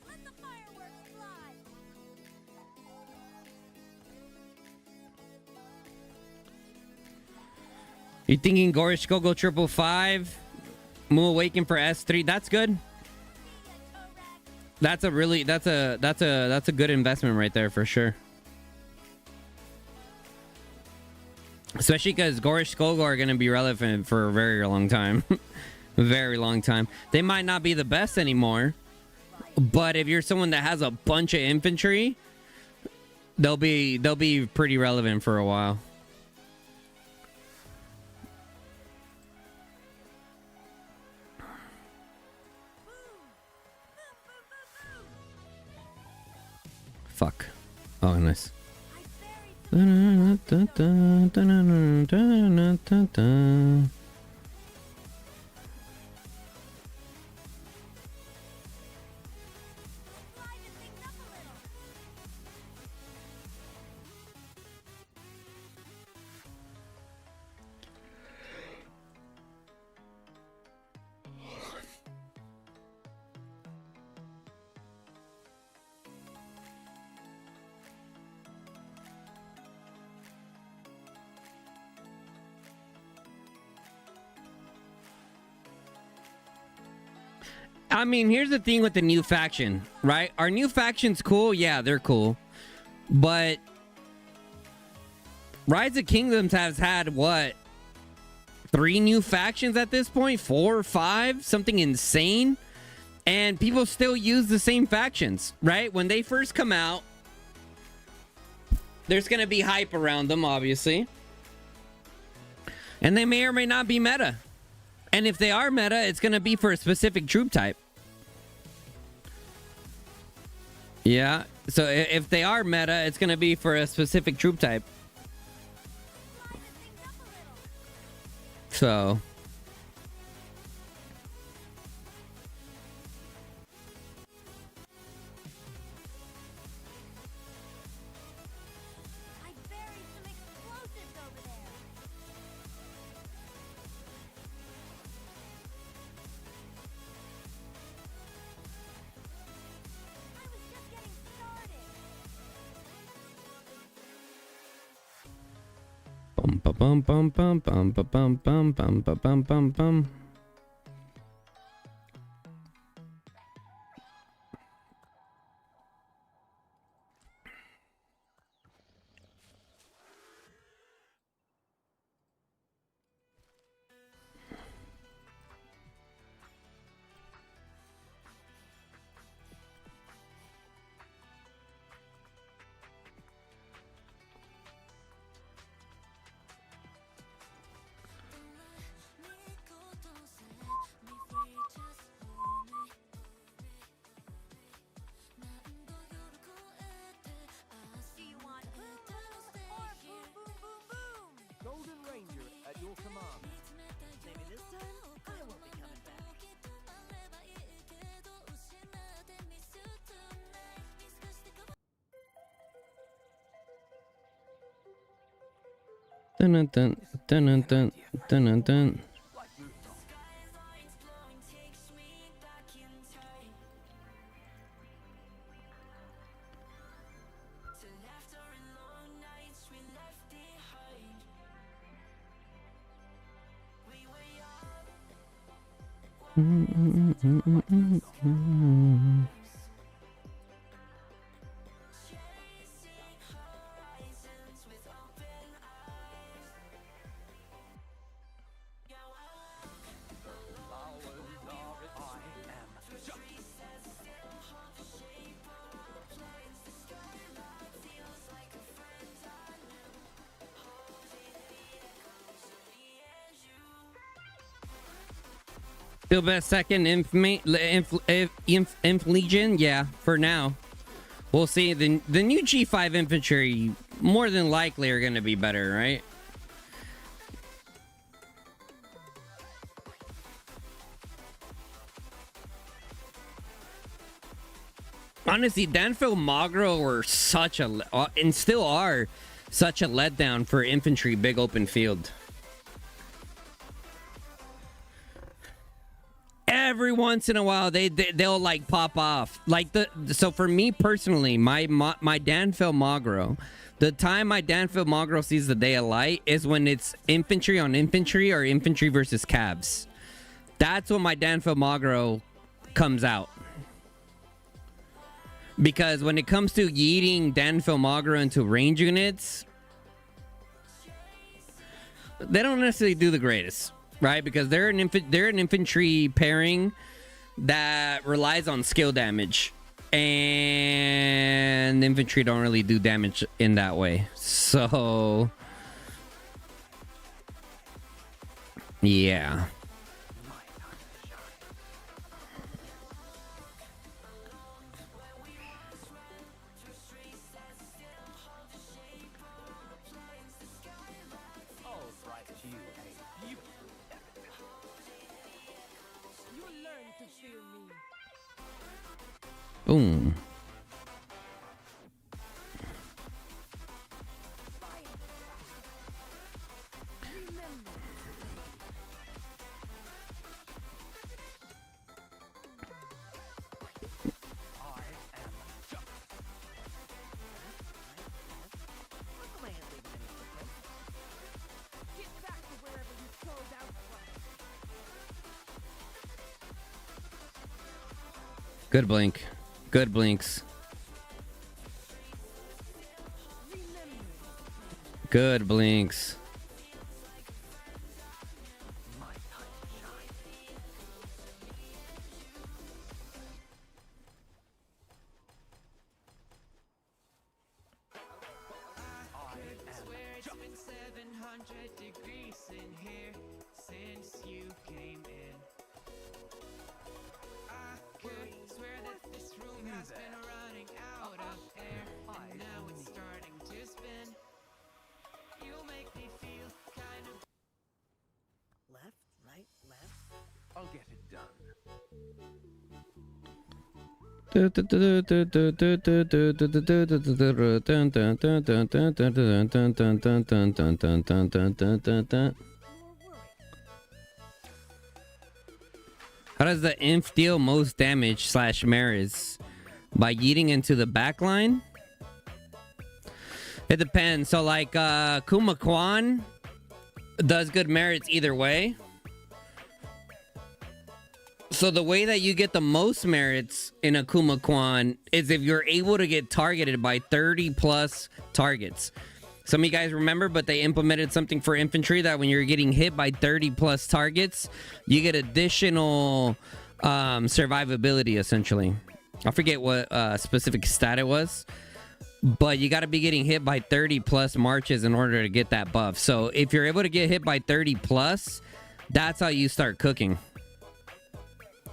[SPEAKER 4] Let the fireworks fly!
[SPEAKER 1] You thinking Gorish go triple 5? Moo Awaken for S3. That's good. That's a really that's a good investment right there for sure. Especially because Gorish Skogor are going to be relevant for a very long time. Very long time. They might not be the best anymore, but if you're someone that has a bunch of infantry, they'll be pretty relevant for a while. Fuck. Oh, nice.
[SPEAKER 4] Liven things up a little.
[SPEAKER 1] I mean, here's the thing with the new faction, right? Our new faction's cool. Yeah, they're cool. But Rise of Kingdoms has had, what, 3 new factions at this point? 4 or 5? Something insane. And people still use the same factions, right? When they first come out, there's going to be hype around them, obviously. And they may or may not be meta. And if they are meta, it's going to be for a specific troop type. Yeah. So if they are meta, it's going to be for a specific troop type.
[SPEAKER 4] Liven things up a little.
[SPEAKER 1] So
[SPEAKER 4] I buried some explosives over there. I was just getting started.
[SPEAKER 1] bum ba bum bum bum bum ba bum bum bum ba bum bum bum. Dun dun dun dun dun dun dun dun dun.
[SPEAKER 3] Like Mouton.
[SPEAKER 1] Still best second Inf Legion? Yeah, for now. We'll see. The new G5 infantry more than likely are going to be better, right? Honestly, Danfil Magro were such a and still are such a letdown for infantry big open field. Every once in a while they'll like pop off. Like so for me personally, my Danfil Magro, the time my Danfil Magro sees the day of light is when it's infantry on infantry or infantry versus cavs. That's when my Danfil Magro comes out. Because when it comes to yeeting Danfil Magro into range units, they don't necessarily do the greatest, right? Because they're an infantry pairing that relies on skill damage, and infantry don't really do damage in that way. So, yeah. Boom. Good blink. Good blinks. Good blinks.
[SPEAKER 3] I'll get it done.
[SPEAKER 1] How does the inf deal most damage / Maris? By yeeting into the back line? It depends. So like Kuma Kwan does good merits either way. So the way that you get the most merits in a Kuma Kwan is if you're able to get targeted by 30 plus targets. Some of you guys remember, but they implemented something for infantry that when you're getting hit by 30 plus targets, you get additional survivability, essentially. I forget what specific stat it was, but you got to be getting hit by 30 plus marches in order to get that buff. So if you're able to get hit by 30 plus, that's how you start cooking.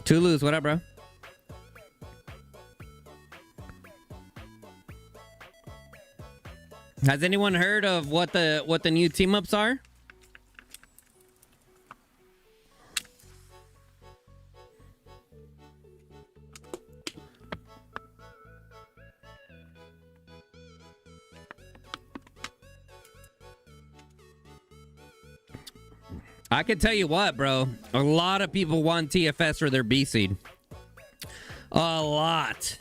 [SPEAKER 1] Toulouse, what up, bro? Has anyone heard of what the new team ups are? I can tell you what, bro. A lot of people want TFS for their B seed. A lot.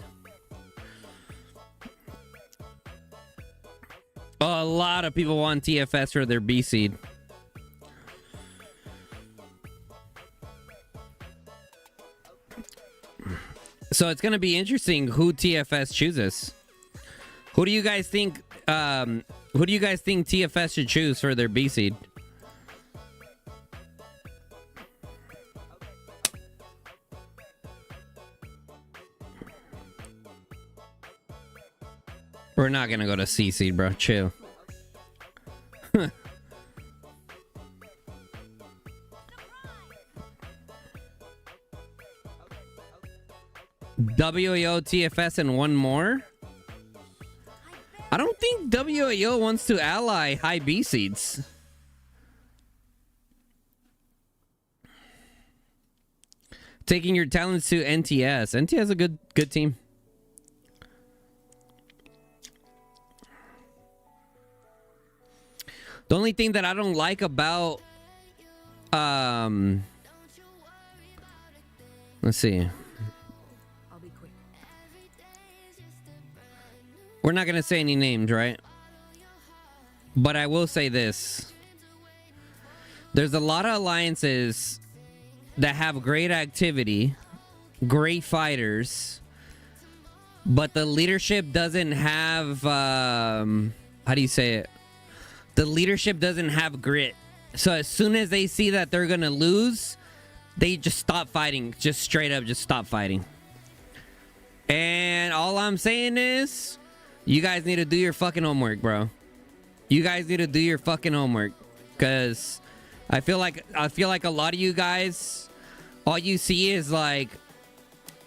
[SPEAKER 1] A lot of people want TFS for their B seed. So it's gonna be interesting who TFS chooses. Who do you guys think? Who do you guys think TFS should choose for their B seed? We're not gonna go to C seed, bro. Chill. WAO, TFS, and one more? I don't think WAO wants to ally high B seeds. Taking your talents to NTS. NTS is a good team. The only thing that I don't like about let's see.
[SPEAKER 2] I'll be quick.
[SPEAKER 1] We're not going to say any names, right? But I will say this. There's a lot of alliances that have great activity, great fighters, but the leadership doesn't have how do you say it? The leadership doesn't have grit. So as soon as they see that they're going to lose, they just stop fighting. Just straight up just stop fighting. And all I'm saying is, you guys need to do your fucking homework, bro. You guys need to do your fucking homework. Because I feel like a lot of you guys, all you see is like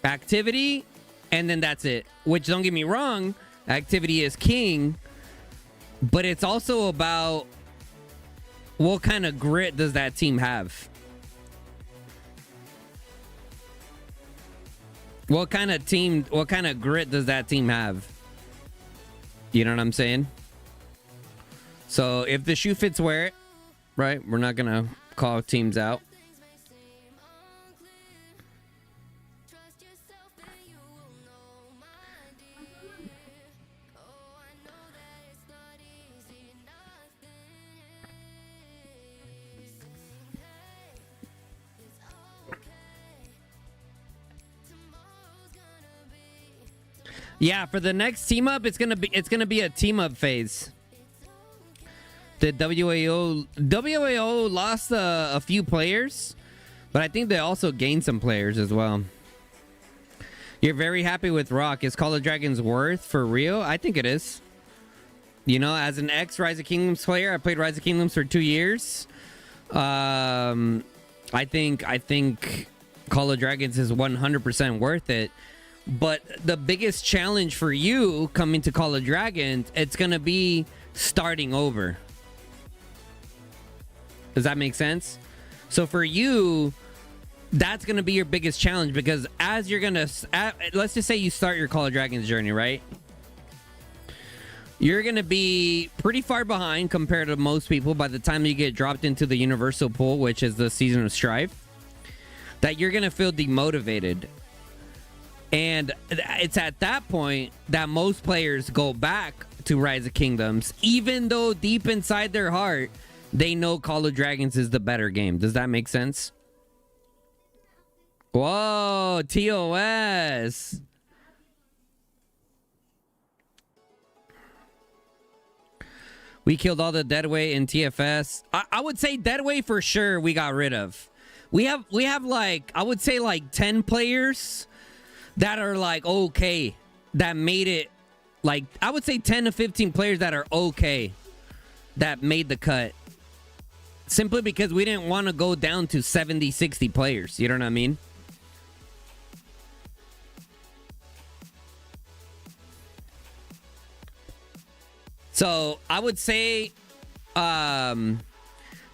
[SPEAKER 1] activity, and then that's it. Which, don't get me wrong, activity is king. But it's also about what kind of grit does that team have? What kind of grit does that team have? You know what I'm saying? So if the shoe fits, wear it, right? We're not gonna call teams out. Yeah, for the next team up, it's gonna be a team up phase. The WAO lost a few players, but I think they also gained some players as well. You're very happy with Rock. Is Call of Dragons worth for real? I think it is. You know, as an ex Rise of Kingdoms player, I played Rise of Kingdoms for 2 years. I think Call of Dragons is 100% worth it. But the biggest challenge for you coming to Call of Dragons, it's going to be starting over. Does that make sense? So for you, that's going to be your biggest challenge, because as you're going to, let's just say you start your Call of Dragons journey, right? You're going to be pretty far behind compared to most people by the time you get dropped into the Universal Pool, which is the Season of Strife, that you're going to feel demotivated. And it's at that point that most players go back to Rise of Kingdoms, even though deep inside their heart, they know Call of Dragons is the better game. Does that make sense? Whoa, TOS. We killed all the deadweight in TFS. I would say deadweight for sure we got rid of. We have like, I would say like 10 players that are like okay, that made it. Like, I would say 10 to 15 players that are okay, that made the cut. Simply because we didn't want to go down to 70, 60 players. You know what I mean? So I would say for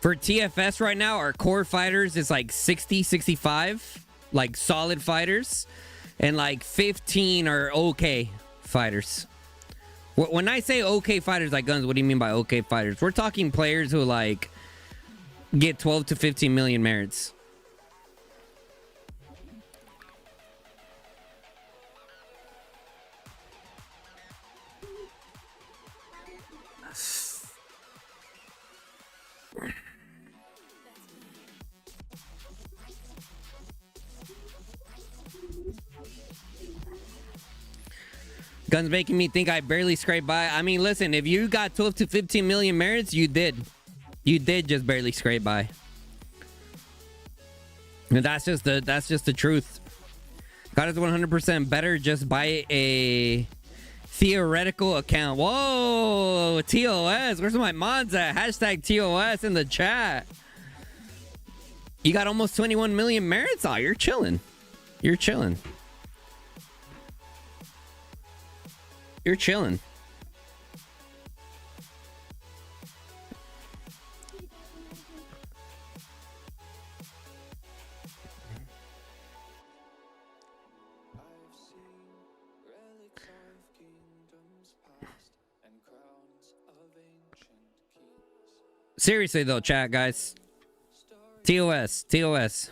[SPEAKER 1] TFS right now, our core fighters is like 60, 65, like solid fighters. And like 15 are okay fighters. When I say okay fighters like guns, what do you mean by okay fighters? We're talking players who like get 12 to 15 million merits. Guns making me think I barely scraped by. I mean, listen, if you got 12 to 15 million merits, you did. You did just barely scrape by. And that's just the truth. God is 100% better just by a theoretical account. Whoa, TOS. Where's my mods at? Hashtag TOS in the chat. You got almost 21 million merits? Oh, you're chilling. You're chilling. You're chilling. Seriously though, chat guys. TOS. You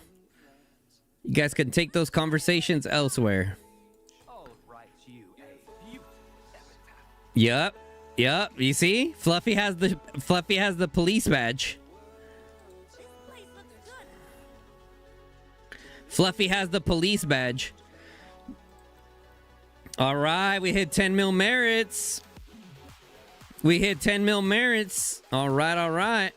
[SPEAKER 1] guys can take those conversations elsewhere. Yup. You see? Fluffy has the police badge. Fluffy has the police badge. All right, we hit 10 mil merits. We hit 10 mil merits. All right.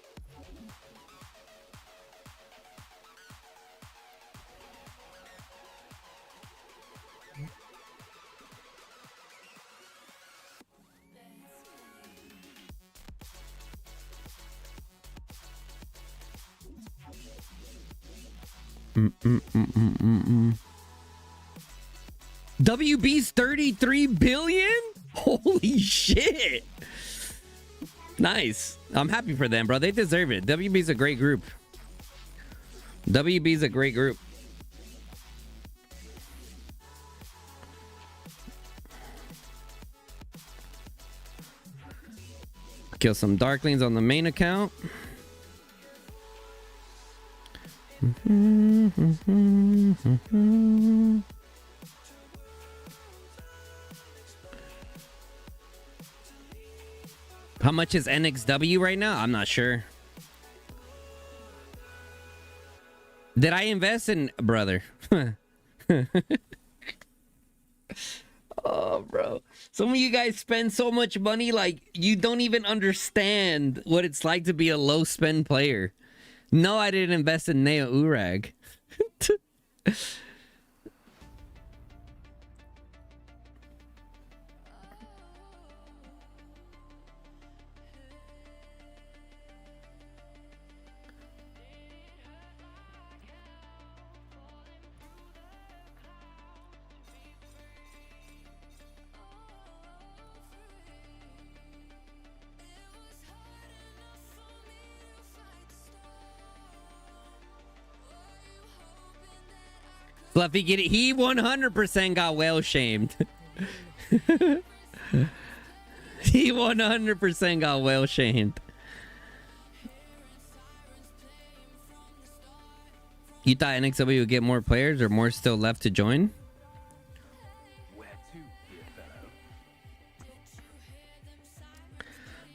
[SPEAKER 1] WB's 33 billion? Holy shit. Nice. I'm happy for them, bro. They deserve it. WB's a great group. WB's a great group. Kill some Darklings on the main account. How much is NXW right now? I'm not sure. Did I invest in brother? Oh, bro. Some of you guys spend so much money like you don't even understand what it's like to be a low spend player. No, I didn't invest in Neo Urag. Fluffy, get it? He 100% got whale shamed. He 100% got whale shamed. You thought NXW would get more players or more still left to join?
[SPEAKER 3] Where to, dear fellow?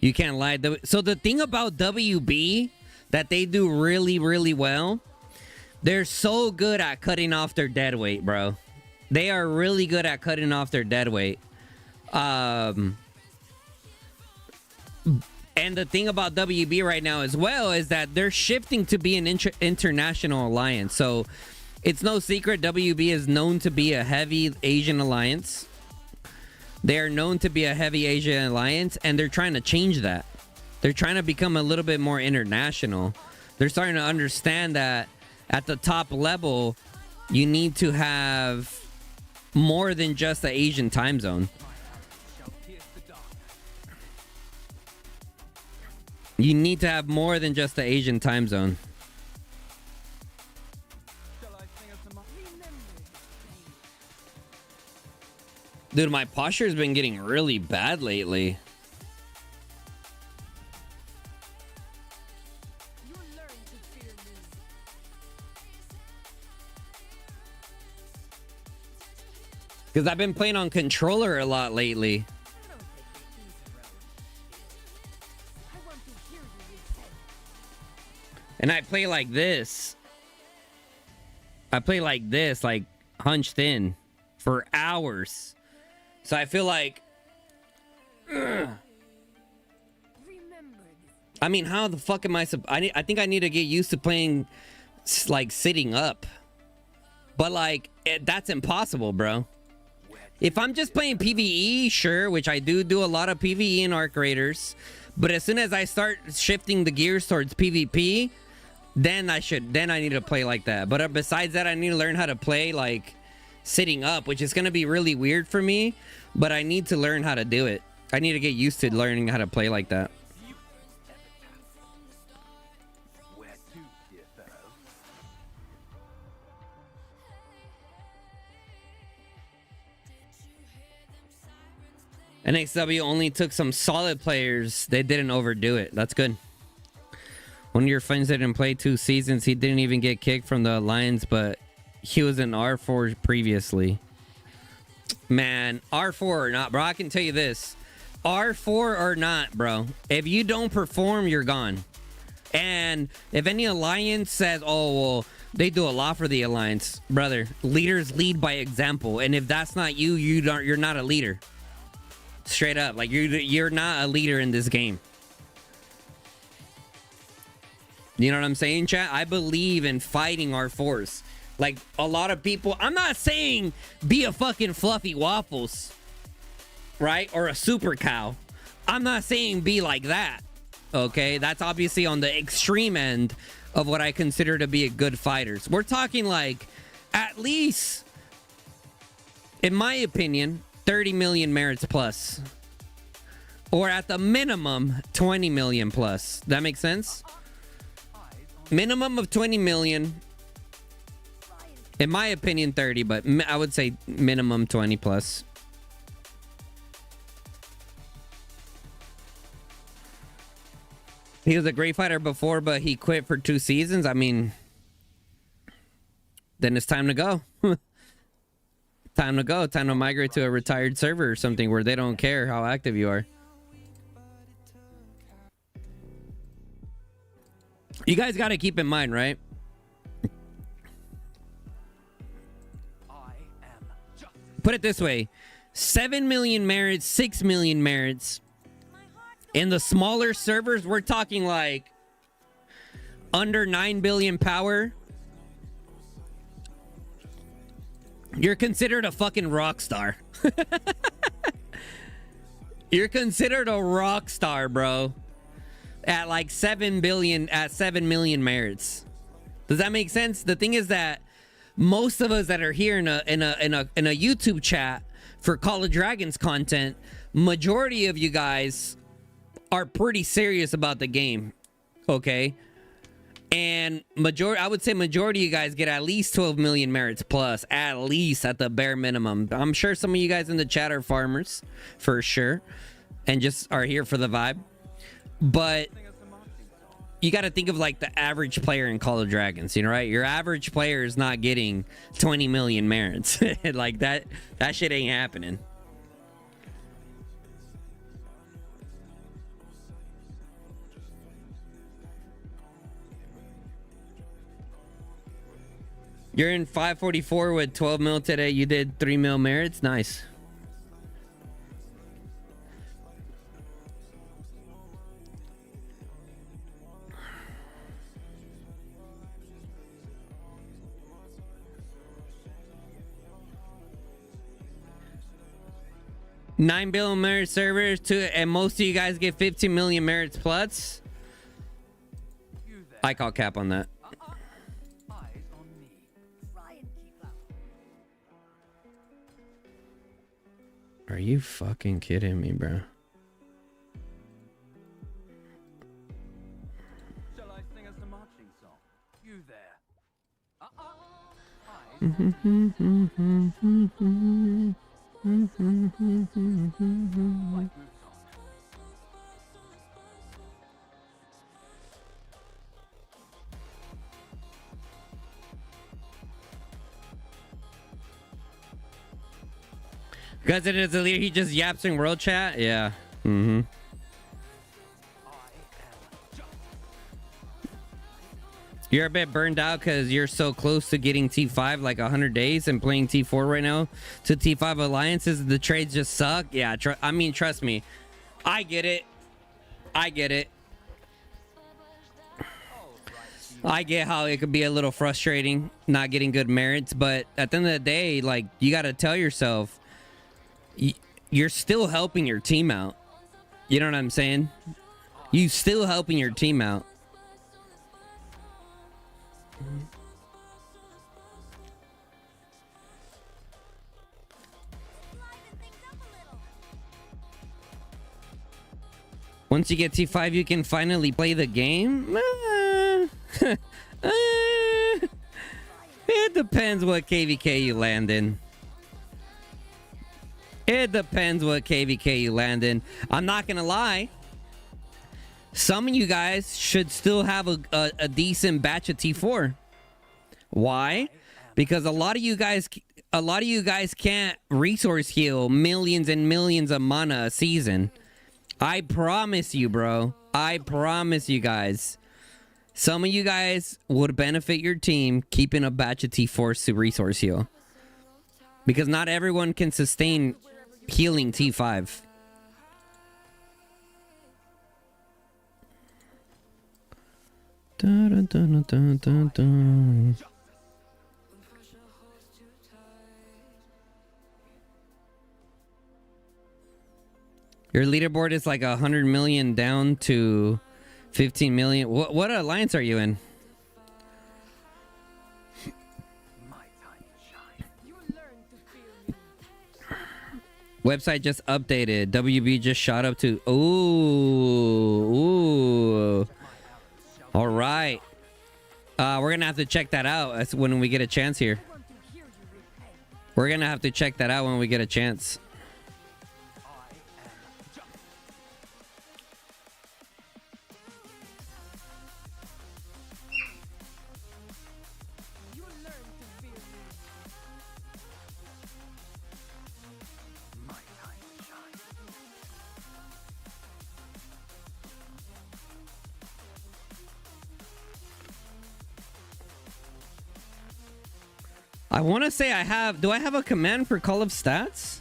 [SPEAKER 1] You can't lie. So the thing about WB that they do really, really well, they're so good at cutting off their dead weight, bro. They are really good at cutting off their dead weight. And the thing about WB right now as well is that they're shifting to be an international alliance. So it's no secret WB is known to be a heavy Asian alliance. They are known to be a heavy Asian alliance, and they're trying to change that. They're trying to become a little bit more international. They're starting to understand that at the top level, you need to have more than just the Asian time zone. You need to have more than just the Asian time zone. Dude, my posture has been getting really bad lately.
[SPEAKER 4] You learn to
[SPEAKER 1] Because I've been playing on controller a lot lately.
[SPEAKER 2] I don't take the easy road. I want to hear you instead.
[SPEAKER 1] And I play like this. I play like this, like hunched in for hours. So I feel like,
[SPEAKER 2] Remember this.
[SPEAKER 1] I mean, how the fuck am I I think I need to get used to playing like sitting up. But like, that's impossible, bro. If I'm just playing PvE, sure, which I do a lot of PvE in Arc Raiders. But as soon as I start shifting the gears towards PvP, then I need to play like that. But besides that, I need to learn how to play like sitting up, which is going to be really weird for me. But I need to learn how to do it. I need to get used to learning how to play like that.
[SPEAKER 3] Where to, dear fellow?
[SPEAKER 1] NXW only took some solid players. They didn't overdo it. That's good. One of your friends didn't play 2 seasons. He didn't even get kicked from the Alliance, but he was in R4 previously. Man, R4 or not, bro, I can tell you this. R4 or not, bro, if you don't perform, you're gone. And if any Alliance says, oh, well, they do a lot for the Alliance, brother, leaders lead by example. And if that's not you, you're not a leader. Straight up, like you're not a leader in this game. You know what I'm saying, chat? I believe in fighting our force. Like a lot of people, I'm not saying be a fucking Fluffy Waffles, right? Or a Super Cow. I'm not saying be like that. Okay, that's obviously on the extreme end of what I consider to be a good fighters. We're talking like at least, in my opinion, 30 million merits plus, or at the minimum 20 million plus. That makes sense? Minimum of 20 million, in my opinion 30, but I would say minimum 20 plus. He was a great fighter before, but he quit for 2 seasons. I mean, then it's time to go. Time to go. Time to migrate to a retired server or something where they don't care how active you are. You guys got to keep in mind, right?
[SPEAKER 3] I am justice.
[SPEAKER 1] Put it this way. 7 million merits, 6 million merits. In the smaller servers, we're talking like under 9 billion power. You're considered a fucking rock star. You're considered a rock star, bro. At like 7 billion, at 7 million merits. Does that make sense? The thing is that most of us that are here in a YouTube chat for Call of Dragons content, majority of you guys are pretty serious about the game. Okay? And I would say majority of you guys get at least 12 million merits plus, at least at the bare minimum. I'm sure some of you guys in the chat are farmers for sure and just are here for the vibe. But you got to think of like the average player in Call of Dragons, you know, right? Your average player is not getting 20 million merits. Like that shit ain't happening. You're in 544 with 12 mil today. You did 3 mil merits. Nice. $9 billion merit servers and most of you guys get 15 million merits plus.
[SPEAKER 3] You there.
[SPEAKER 1] I call cap on that.
[SPEAKER 3] Eyes on me.
[SPEAKER 2] Try and keep up.
[SPEAKER 1] Are you fucking kidding me, bro?
[SPEAKER 3] Shall I sing us a marching song? You there. Eyes on like boots on.
[SPEAKER 1] Because it is a leader, he just yaps in world chat. Yeah. Mm-hmm. You're a bit burned out because you're so close to getting T5, like 100 days, and playing T4 right now. To T5 alliances, the trades just suck. Yeah, I mean, trust me. I get it. I get it. I get how it could be a little frustrating not getting good merits, but at the end of the day, like, you got to tell yourself, you're still helping your team out. You know what I'm saying? You still helping your team out. Once you get T5, you can finally play the game. It depends what KVK you land in. It depends what KVK you land in. I'm not gonna lie. Some of you guys should still have a decent batch of T4. Why? Because a lot of you guys can't resource heal millions and millions of mana a season. I promise you, bro. I promise you guys. Some of you guys would benefit your team keeping a batch of T4 to resource heal. Because not everyone can sustain healing T5. Dun, dun, dun, dun, dun. Your leaderboard is like 100 million down to 15 million. What alliance are you in? Website just updated. WB just shot up to. Ooh. All right. We're gonna have to check that out. That's when we get a chance here. We're gonna have to check that out when we get a chance. I want to say I have. Do I have a command for Call of Stats?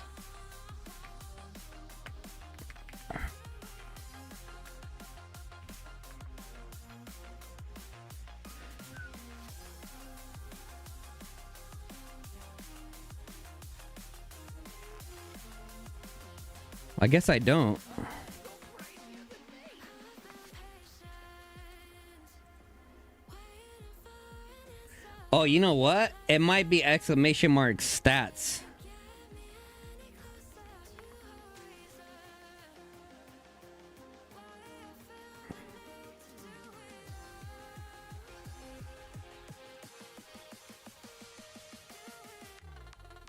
[SPEAKER 1] I guess I don't. Oh, you know what? It might be exclamation mark stats.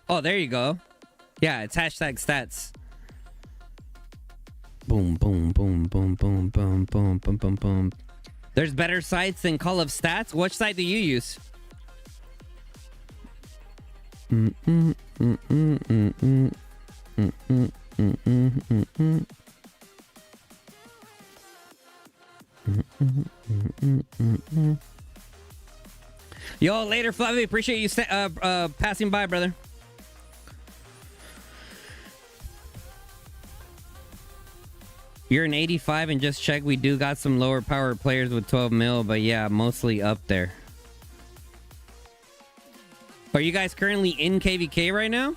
[SPEAKER 1] Oh, there you go. Yeah, it's hashtag stats. Boom, boom, boom, boom, boom, boom, boom, boom, boom, boom. There's better sites than Call of Stats. Which site do you use? Yo, later, Fluffy. Appreciate you passing by, brother. You're an 85 and just check. We do got some lower power players with 12 mil, but yeah, mostly up there. Are you guys currently in KVK right now?
[SPEAKER 2] I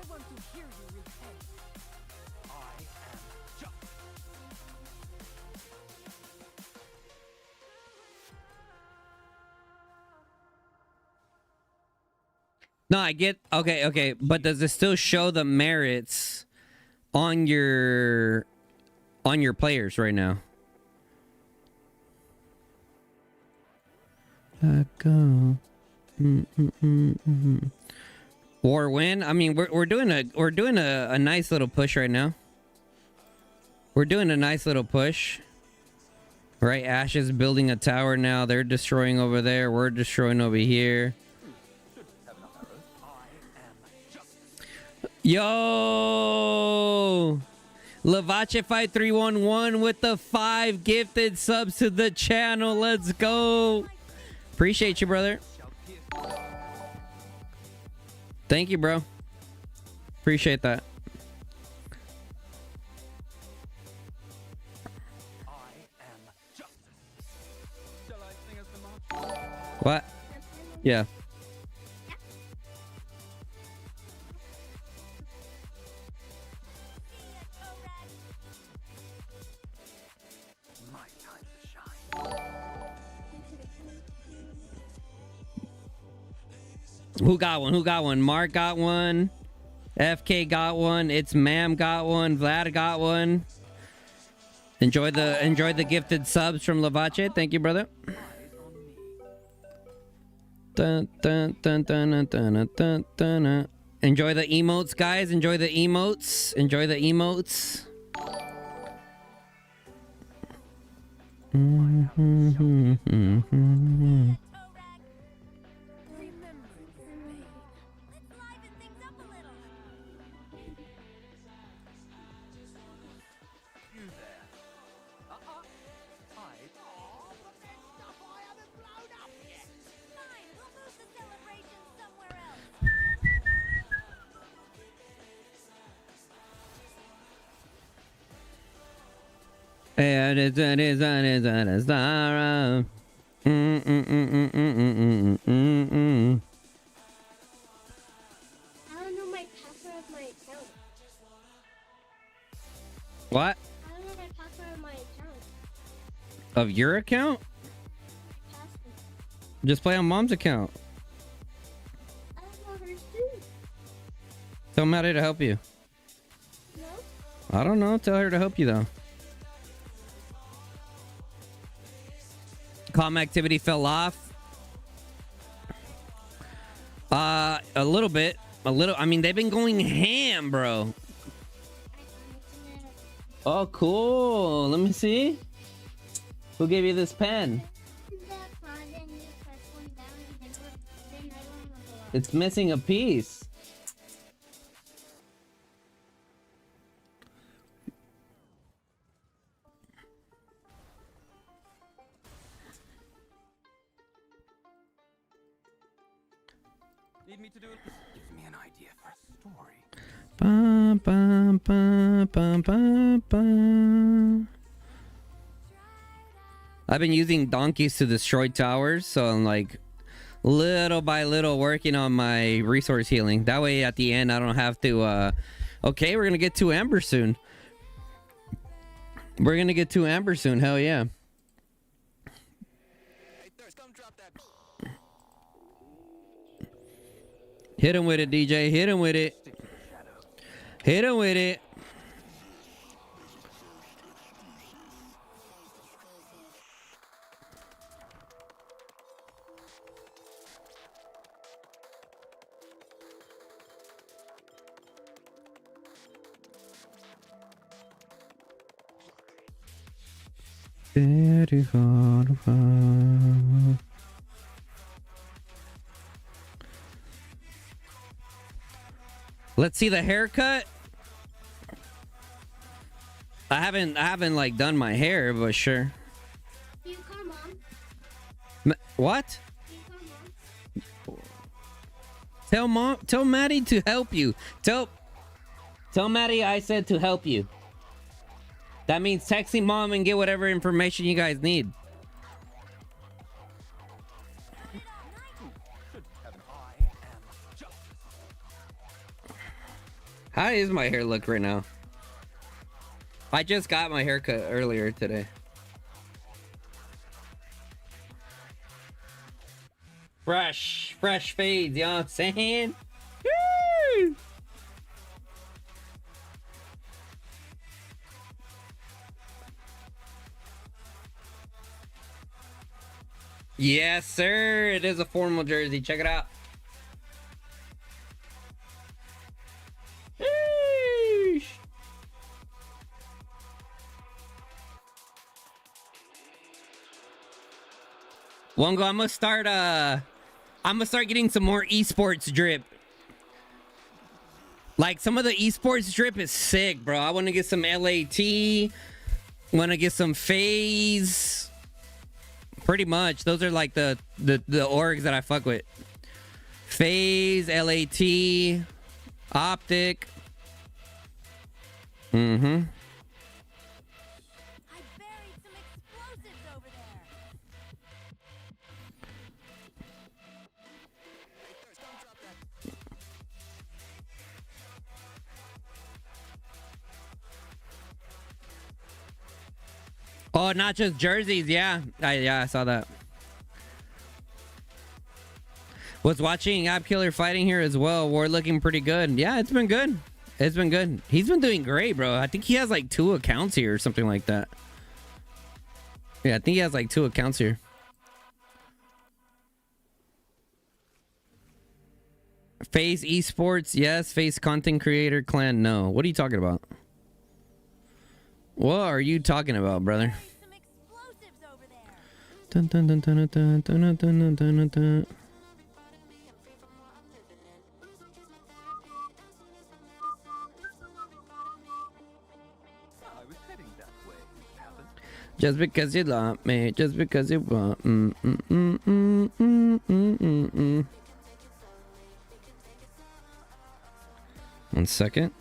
[SPEAKER 2] want to hear you repent.
[SPEAKER 3] I am just.
[SPEAKER 1] No, I get. Okay. But does it still show the merits on your players right now? Go. War win. I mean, we're doing a nice little push right now. We're doing a nice little push. Right, Ash is building a tower now. They're destroying over there. We're destroying over here. Yo! Lavache5311 with the 5 gifted subs to the channel. Let's go. Appreciate you, brother. Thank you, bro. Appreciate that. What? Yeah.
[SPEAKER 3] My time to shine.
[SPEAKER 1] Who got one? Who got one? Mark got one. FK got one. It's Mam got one. Vlad got one. Enjoy the gifted subs from Lavache. Thank you, brother. Dun, dun, dun, dun, dun, dun, dun, dun, dun. Enjoy the emotes, guys. Enjoy the emotes. Enjoy the emotes.
[SPEAKER 4] Let's liven things up a little.
[SPEAKER 3] You there.
[SPEAKER 4] Fine, we'll move the celebration somewhere else.
[SPEAKER 1] And it's Zara.
[SPEAKER 5] I don't know my password of my account.
[SPEAKER 1] What?
[SPEAKER 5] I don't know my password of my account.
[SPEAKER 1] Of your account?
[SPEAKER 5] Password.
[SPEAKER 1] Just play on mom's account.
[SPEAKER 5] I don't know hers too.
[SPEAKER 1] Tell Maddie to help you.
[SPEAKER 5] No?
[SPEAKER 1] I don't know. Tell her to help you though. Comm activity fell off. A little bit. A little. I mean, they've been going ham, bro. Oh, cool. Let me see. Who gave you this pen? It's missing a piece.
[SPEAKER 3] Need me to do it? Gives me an idea for a story.
[SPEAKER 1] Bum, bum, bum, bum, bum, bum. I've been using donkeys to destroy towers, so I'm like little by little working on my resource healing. That way at the end I don't have to okay, we're gonna get to Amber soon. We're gonna get to Amber soon, hell yeah.
[SPEAKER 3] Hey, Thirst, come drop that.
[SPEAKER 1] Hit him with it, DJ. Hit him with it. Hit him with it. Let's see the haircut. I haven't like done my hair, but sure.
[SPEAKER 5] Do you call mom?
[SPEAKER 1] What?
[SPEAKER 5] Do you call mom?
[SPEAKER 1] Tell Maddie to help you. Tell Maddie I said to help you. That means texting mom and get whatever information you guys need. How is my hair look right now? I just got my haircut earlier today. Fresh fades, you know what I'm saying? Woo! Yes, sir. It is a formal jersey. Check it out. Sheesh. Wongo, I'm gonna start getting some more esports drip. Like some of the esports drip is sick, bro. I want to get some LAT. Want to get some FaZe. Pretty much, those are like the orgs that I fuck with. FaZe, LAT, Optic. Mm-hmm.
[SPEAKER 4] I buried some explosives over there.
[SPEAKER 1] Oh, not just jerseys. Yeah, I saw that. Was watching App Killer fighting here as well. War looking pretty good. Yeah, it's been good. It's been good. He's been doing great, bro. I think he has like 2 accounts here or something like that. Yeah, I think he has like 2 accounts here. FaZe Esports, yes. FaZe Content Creator Clan, no. What are you talking about? What are you talking about, brother?
[SPEAKER 4] Buried some explosives over there.
[SPEAKER 1] Dun, dun, dun, dun, dun, dun, dun, dun, dun, dun, dun.
[SPEAKER 3] I was heading that way, Captain.
[SPEAKER 1] Just because you love me, just because you want. One second.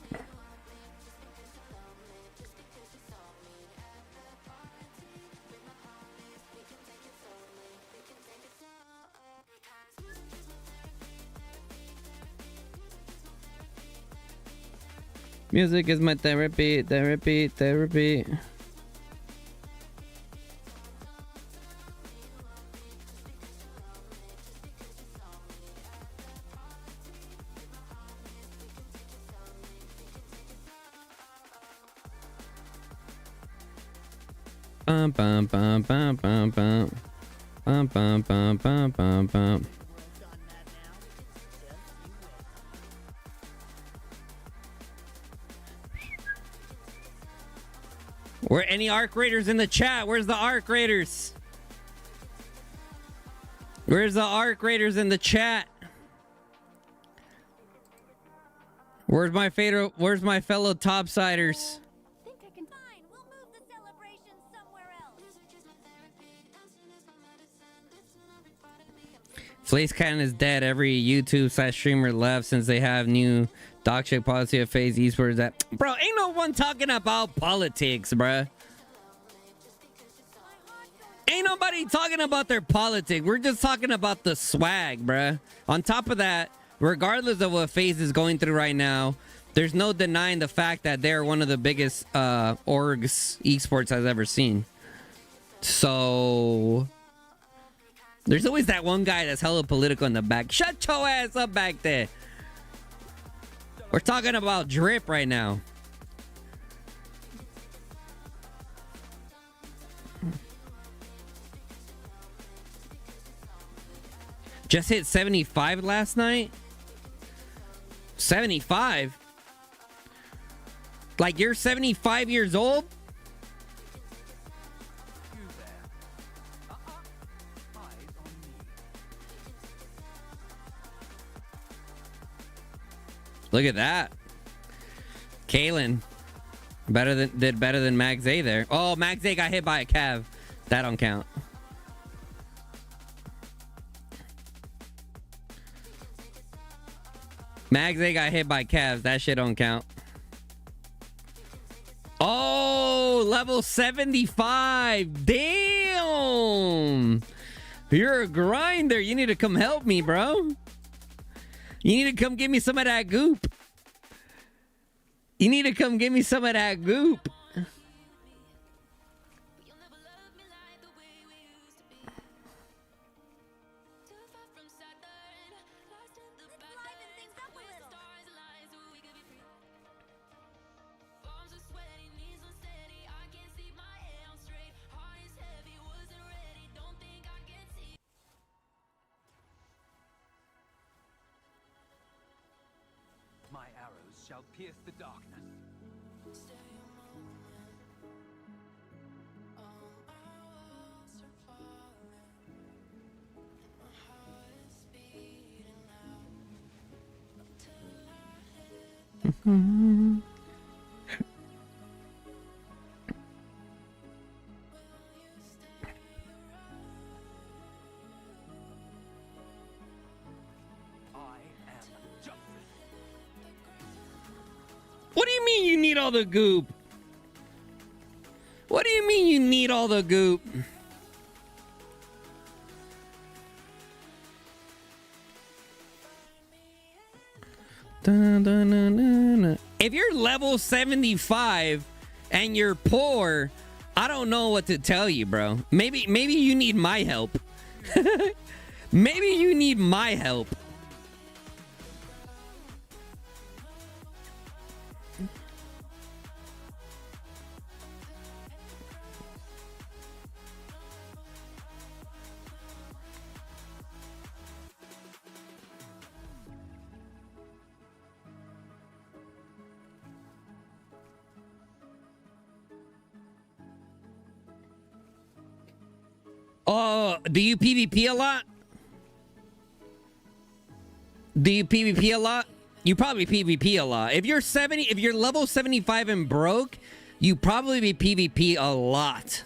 [SPEAKER 1] Music is my therapy, therapy, therapy. Bum bum bum bum bum bum. Bum bum bum bum bum bum. Where any Arc Raiders in the chat? Where's the Arc Raiders? Where's the Arc Raiders in the chat? Where's my fellow topsiders?
[SPEAKER 4] Think I can fine. We'll move the celebration somewhere else.
[SPEAKER 1] Flace Cannon is dead. Every YouTube/streamer left since they have new dog shit policy of FaZe Esports. That bro, ain't no one talking about politics, bruh. Ain't nobody talking about their politics. We're just talking about the swag, bruh. On top of that, regardless of what FaZe is going through right now, there's no denying the fact that they're one of the biggest orgs esports has ever seen. So there's always that one guy that's hella political in the back. Shut your ass up back there. We're talking about drip right now. Just hit 75 last night? 75? Like you're 75 years old?
[SPEAKER 3] You there. Eyes on me.
[SPEAKER 1] Look at that. Kalen. Did better than Max A there. Oh, Max A got hit by a Cav. That don't count. Max A got hit by Cavs. That shit don't count. Oh, level 75. Damn. You're a grinder. You need to come help me, bro. You need to come give me some of that goop. You need to come give me some of that goop.
[SPEAKER 3] My arrows shall pierce the darkness. I am justice.
[SPEAKER 1] What do you mean you need all the goop? What do you mean you need all the goop? Dun, dun, dun, dun, dun. If you're level 75 and you're poor, I don't know what to tell you, bro. Maybe you need my help. Maybe you need my help. Oh, do you PvP a lot? Do you PvP a lot? You probably PvP a lot. If you're level 75 and broke, you probably be PvP a lot.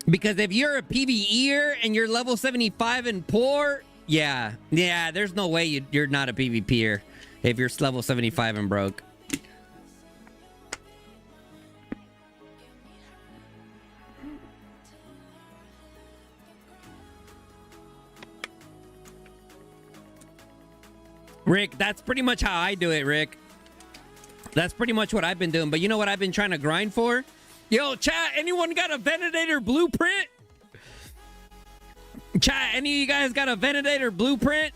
[SPEAKER 1] Because if you're a PvEer and you're level 75 and poor, yeah, there's no way you're not a PvPer if you're level 75 and broke. Rick, that's pretty much how I do it, Rick. That's pretty much what I've been doing. But you know what I've been trying to grind for? Yo, chat, anyone got a Venator blueprint? Chat, any of you guys got a Venator blueprint?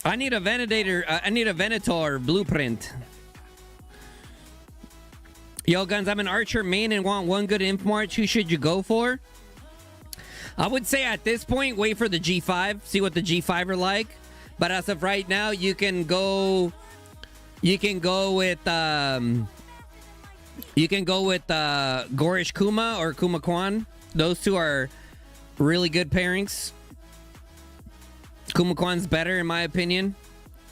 [SPEAKER 1] I need a Venator blueprint. Yo, Guns, I'm an archer main and want one good imp march. Who should you go for? I would say at this point, wait for the G5. See what the G5 are like. But as of right now, you can go with Gorish Kuma or Kuma Kwan. Those two are really good pairings. Kuma Kwan's better in my opinion,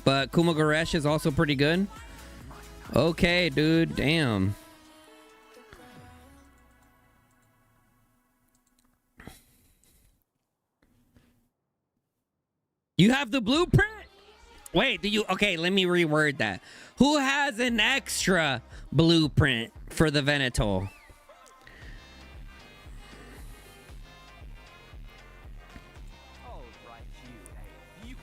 [SPEAKER 1] but Kuma Goresh is also pretty good. Okay, dude, damn. You have the blueprint? Wait, do you? Okay, let me reword that. Who has an extra blueprint for the Venator?
[SPEAKER 3] All right, you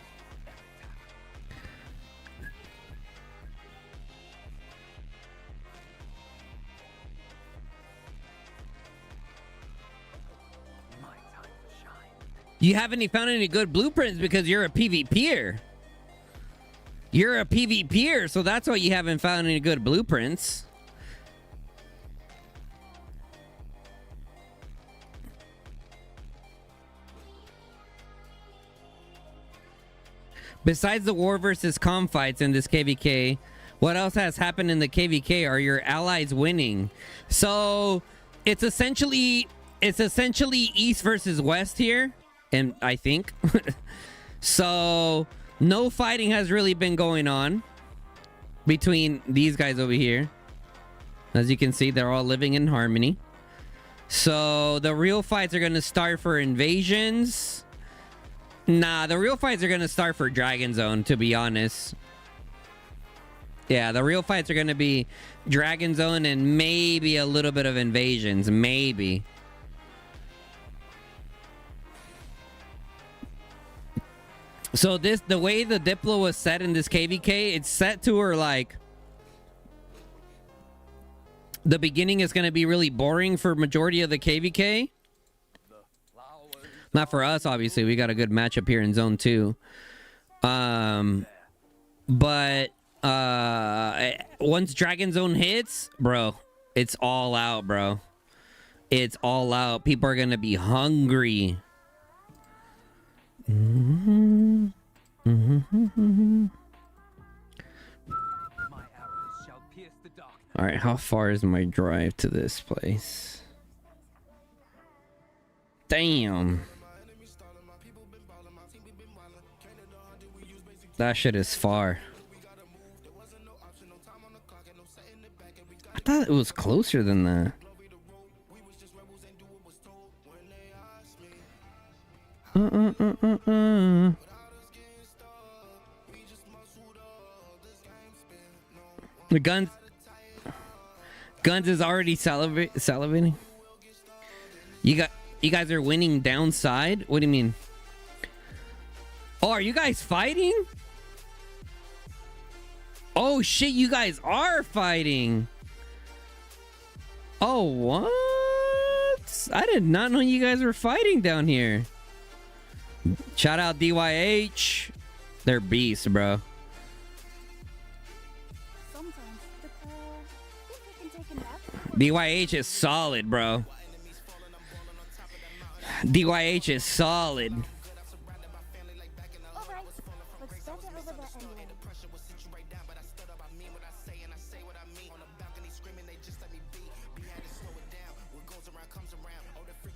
[SPEAKER 3] my time to shine.
[SPEAKER 1] You haven't found any good blueprints because you're a PvPer. You're a PvPer, so that's why you haven't found any good blueprints. Besides the war versus com fights in this KVK, what else has happened in the KVK? Are your allies winning? So it's essentially East versus West here, and I think so. No fighting has really been going on between these guys over here. As you can see, they're all living in harmony. So the real fights are going to start for invasions. Nah, the real fights are going to start for Dragon Zone, to be honest. Yeah, the real fights are going to be Dragon Zone and maybe a little bit of invasions. Maybe. So the way the Diplo was set in this KVK, it's set to where like the beginning is going to be really boring for majority of the KVK. Not for us, obviously. We got a good matchup here in Zone 2. But once Dragon Zone hits, bro, it's all out, bro. It's all out. People are going to be hungry.
[SPEAKER 3] My arrows shall pierce the darkness.
[SPEAKER 1] All right, how far is my drive to this place? Damn. That shit is far. I thought it was closer than that. The guns is already salivating. You guys are winning downside? What do you mean? Oh, are you guys fighting? Oh shit, you guys are fighting. Oh, what? I did not know you guys were fighting down here. Shout out DYH. They're beasts, bro.
[SPEAKER 4] Sometimes, but, think we can take a nap?
[SPEAKER 1] DYH is solid, bro. DYH is solid.
[SPEAKER 4] Alright, let's better over there anyway.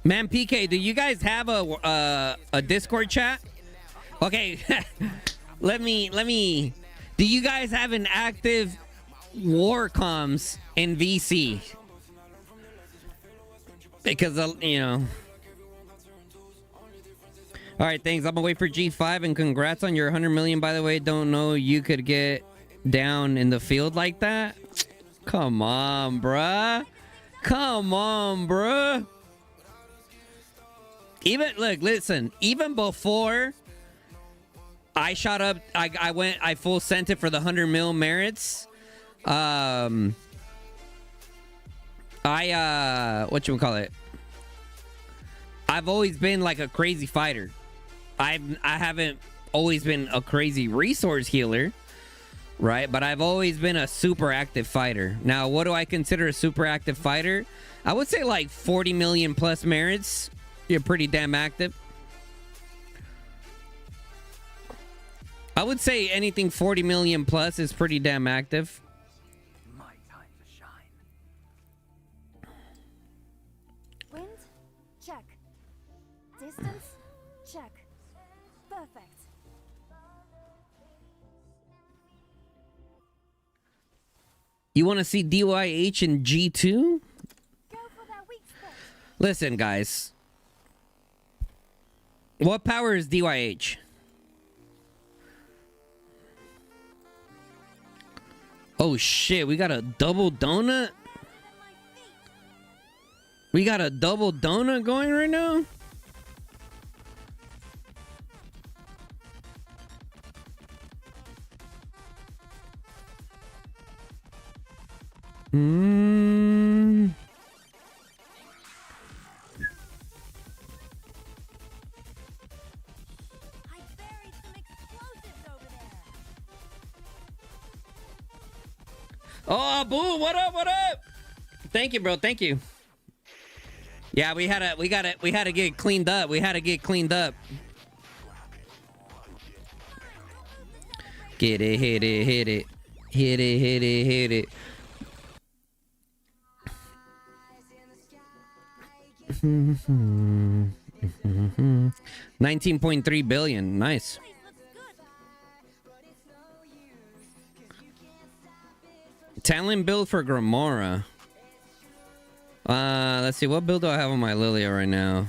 [SPEAKER 1] Man, PK, do you guys have a Discord chat? Okay, let me. Do you guys have an active war comms in VC? Because you know. All right, thanks. I'm gonna wait for G5 and congrats on your 100 million. By the way, don't know you could get down in the field like that. Come on, bruh. Come on, bruh. Even look, listen. Even before I shot up, I full sent it for the 100 mil merits. What you call it? I've always been like a crazy fighter. I haven't always been a crazy resource healer, right? But I've always been a super active fighter. Now, what do I consider a super active fighter? I would say like 40 million plus merits. You're pretty damn active. I would say anything 40 million plus is pretty damn active.
[SPEAKER 3] My time to shine.
[SPEAKER 4] Wind? Check. Distance? Check. Perfect.
[SPEAKER 1] You want to see DYH in G2?
[SPEAKER 4] Go for that weak spot.
[SPEAKER 1] Listen, guys. What power is DYH? Oh shit, we got a double donut? We got a double donut going right now?
[SPEAKER 4] I buried some explosives over there.
[SPEAKER 1] Oh, Boo, what up, what up? Thank you, bro, thank you. Yeah, we had to get cleaned up. We had to get cleaned up. Get it, hit it, hit it. Hit it, hit it, hit it. 19.3 billion. Nice.
[SPEAKER 4] Place looks good.
[SPEAKER 1] Talent build for Grimora. Let's see. What build do I have on my Lilia right now?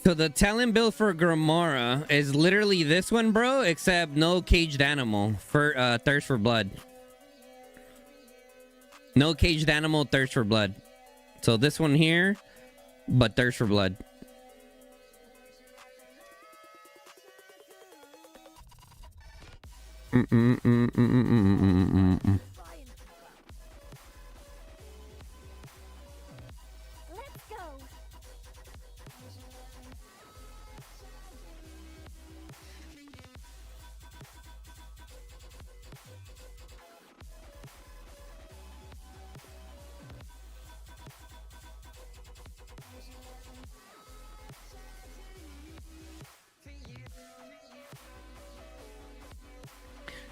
[SPEAKER 1] So the talent build for Grimora is literally this one, bro, except no caged animal for Thirst for Blood. No caged animal, Thirst for Blood. So this one here, but Thirst for Blood.
[SPEAKER 4] Let's go.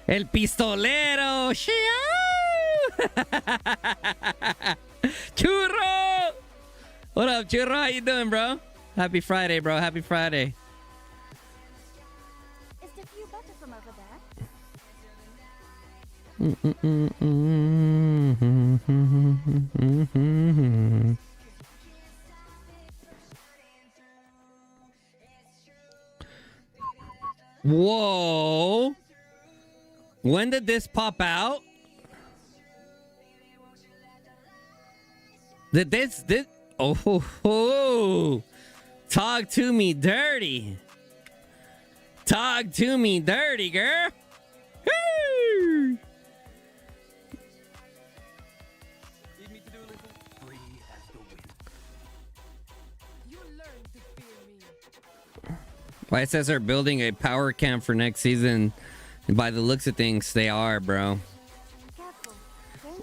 [SPEAKER 1] El pistolero. Shiao! Churro! What up, Churro? How you doing, bro? Happy Friday, bro. Happy Friday. Whoa. When did this pop out? Did this oh, talk to me dirty. Talk to me dirty, girl. Woo!
[SPEAKER 3] Need me to do a little? Free as the wind.
[SPEAKER 2] You learn to fear me.
[SPEAKER 1] Why it says they're building a power camp for next season. And by the looks of things, they are, bro.
[SPEAKER 4] Careful.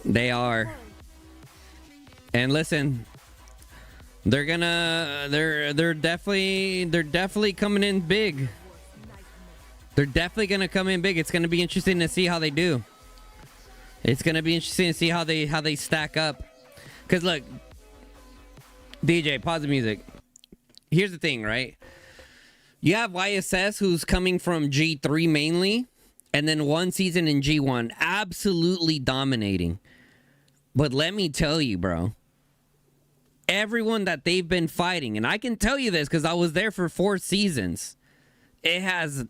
[SPEAKER 1] They are. And listen, they're definitely coming in big. They're definitely gonna come in big. It's gonna be interesting to see how they do. It's gonna be interesting to see how they stack up. Cause look, DJ, pause the music. Here's the thing, right? You have YSS who's coming from G3 mainly, and then one season in G1, absolutely dominating. But let me tell you, bro, everyone that they've been fighting, and I can tell you this because I was there for 4 seasons, it has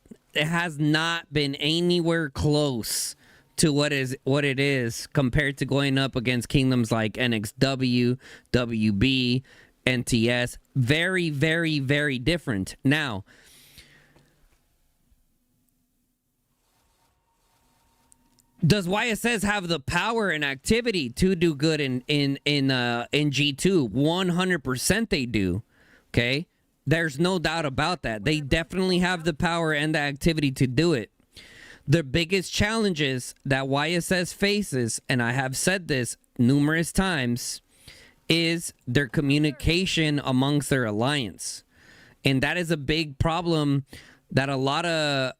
[SPEAKER 1] not been anywhere close to what it is compared to going up against kingdoms like NXW, WB, NTS. Very, very, very different. Now, does YSS have the power and activity to do good in G2? 100% they do. Okay? There's no doubt about that. They definitely have the power and the activity to do it. The biggest challenges that YSS faces, and I have said this numerous times, is their communication amongst their alliance. And that is a big problem that a lot of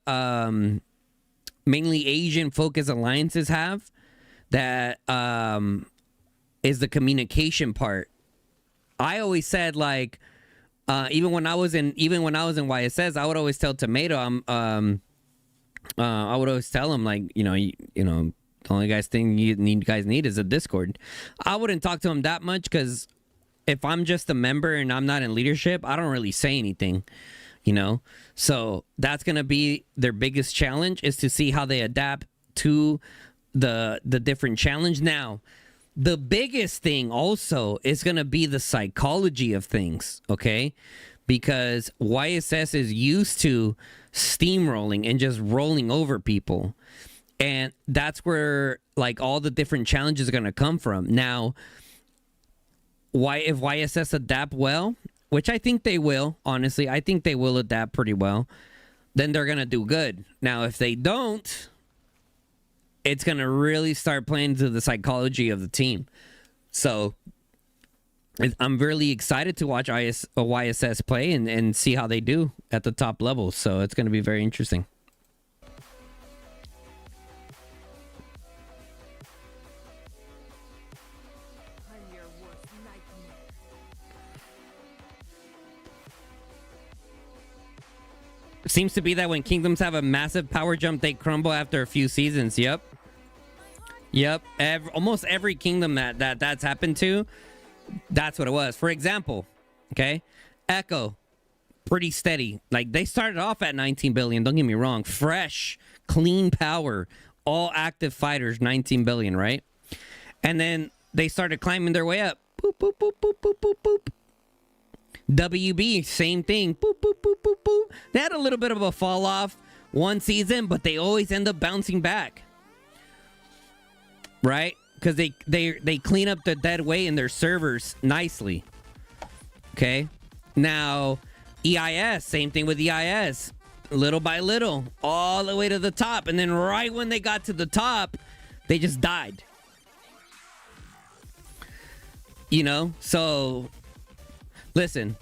[SPEAKER 1] mainly Asian focused alliances have, that is the communication part. I always said, like, even when I was in YSS, I would always tell Tomato, I would always tell him, like, you know, the only thing you guys need is a Discord. I wouldn't talk to him that much because if I'm just a member and I'm not in leadership, I don't really say anything, you know? So that's going to be their biggest challenge, is to see how they adapt to the different challenge. Now, the biggest thing also is going to be the psychology of things, okay? Because YSS is used to steamrolling and just rolling over people. And that's where, like, all the different challenges are going to come from. Now, if YSS adapt well, which I think they will, honestly, I think they will adapt pretty well, then they're going to do good. Now, if they don't, it's going to really start playing to the psychology of the team. So I'm really excited to watch YSS play and see how they do at the top level. So it's going to be very interesting.
[SPEAKER 2] I'm your worst nightmare.
[SPEAKER 1] Seems to be that when kingdoms have a massive power jump, they crumble after a few seasons. Yep. Almost every kingdom that's happened to, that's what it was. For example, okay, Echo, pretty steady. Like, they started off at 19 billion. Don't get me wrong. Fresh, clean power, all active fighters, 19 billion, right? And then they started climbing their way up. Boop, boop, boop, boop, boop, boop, boop. WB, same thing. Boop, boop, boop, boop, boop. They had a little bit of a fall off one season, but they always end up bouncing back, right? Because they clean up the dead weight in their servers nicely. Okay, now EIS, same thing with EIS, little by little, all the way to the top, and then right when they got to the top, they just died. You know, so listen,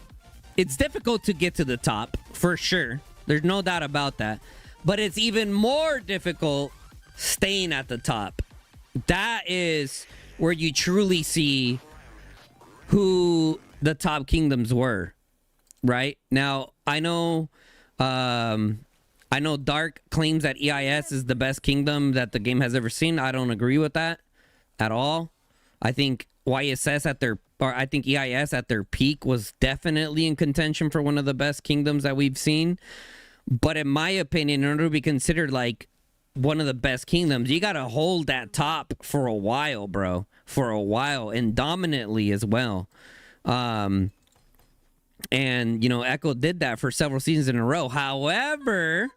[SPEAKER 1] it's difficult to get to the top for sure. There's no doubt about that. But it's even more difficult staying at the top. That is where you truly see who the top kingdoms were, right? Now, I know I know Dark claims that EIS is the best kingdom that the game has ever seen. I don't agree with that at all. I think YSS I think EIS at their peak was definitely in contention for one of the best kingdoms that we've seen. But in my opinion, in order to be considered like one of the best kingdoms, you got to hold that top for a while, bro. For a while, and dominantly as well. And, you know, Echo did that for several seasons in a row. However,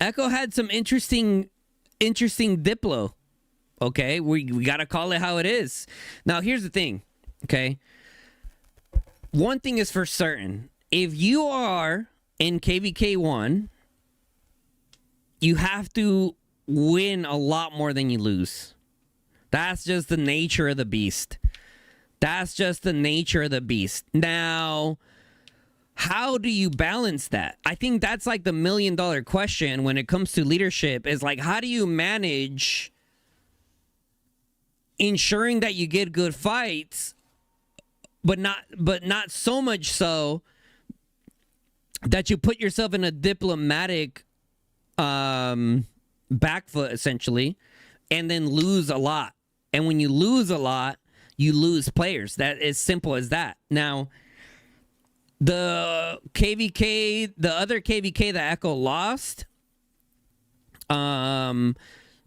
[SPEAKER 1] Echo had some interesting Diplo. Okay, we got to call it how it is. Now, here's the thing, okay? One thing is for certain. If you are in KVK 1, you have to win a lot more than you lose. That's just the nature of the beast. That's just the nature of the beast. Now, how do you balance that? I think that's like the $1 million question when it comes to leadership, is like, how do you manage ensuring that you get good fights, but not so much so that you put yourself in a diplomatic back foot, essentially, and then lose a lot. And when you lose a lot, you lose players. That is simple as that. Now, the other KVK that Echo lost,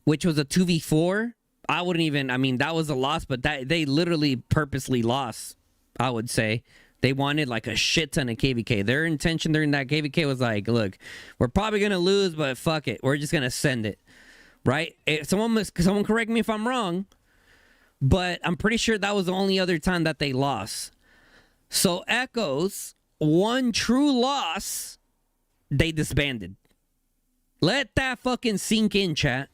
[SPEAKER 1] which was a 2v4, that was a loss, but that they literally purposely lost, I would say. They wanted like a shit ton of KVK. Their intention during that KVK was like, look, we're probably going to lose, but fuck it. We're just going to send it. Right? Someone correct me if I'm wrong, but I'm pretty sure that was the only other time that they lost. So Echo's one true loss, they disbanded. Let that fucking sink in, chat.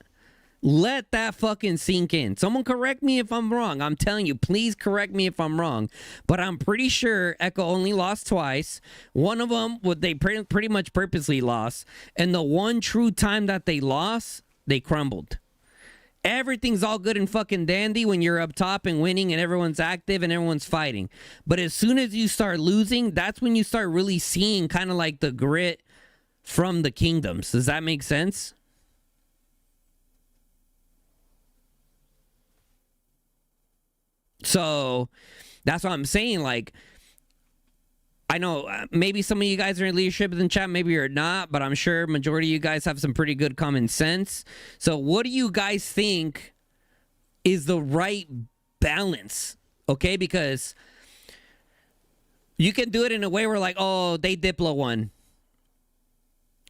[SPEAKER 1] Let that fucking sink in. Someone correct me if I'm wrong. I'm telling you, please correct me if I'm wrong. But I'm pretty sure Echo only lost twice. One of them, they pretty much purposely lost. And the one true time that they lost, they crumbled. Everything's all good and fucking dandy when you're up top and winning and everyone's active and everyone's fighting. But as soon as you start losing, that's when you start really seeing kind of like the grit from the kingdoms. Does that make sense? So that's what I'm saying. Like, I know maybe some of you guys are in leadership in the chat, maybe you're not, but I'm sure majority of you guys have some pretty good common sense. So what do you guys think is the right balance? Okay, because you can do it in a way where like, oh, they Diplo won,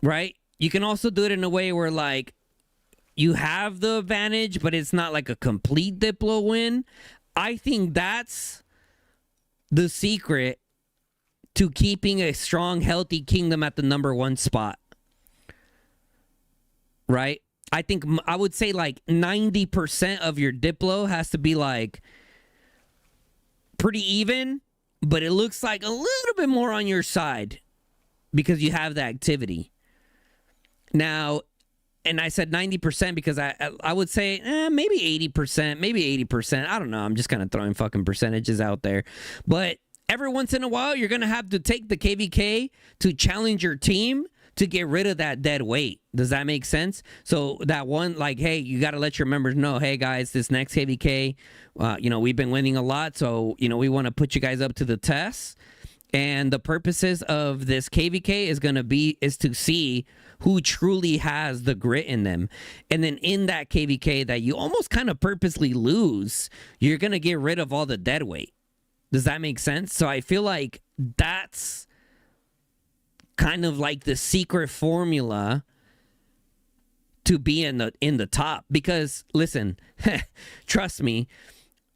[SPEAKER 1] right? You can also do it in a way where like you have the advantage, but it's not like a complete Diplo win. I think that's the secret to keeping a strong, healthy kingdom at the #1 spot. Right? I would say like 90% of your Diplo has to be like pretty even, but it looks like a little bit more on your side because you have the activity. Now, and I said 90% because I would say maybe 80%, maybe 80%. I don't know. I'm just kind of throwing fucking percentages out there. But every once in a while, you're going to have to take the KVK to challenge your team to get rid of that dead weight. Does that make sense? So that one, like, hey, you got to let your members know, hey, guys, this next KVK, we've been winning a lot. So, we want to put you guys up to the test. And the purposes of this KVK is to see who truly has the grit in them. And then in that KVK that you almost kind of purposely lose, you're going to get rid of all the dead weight. Does that make sense? So I feel like that's kind of like the secret formula to be in the top. Because listen, trust me,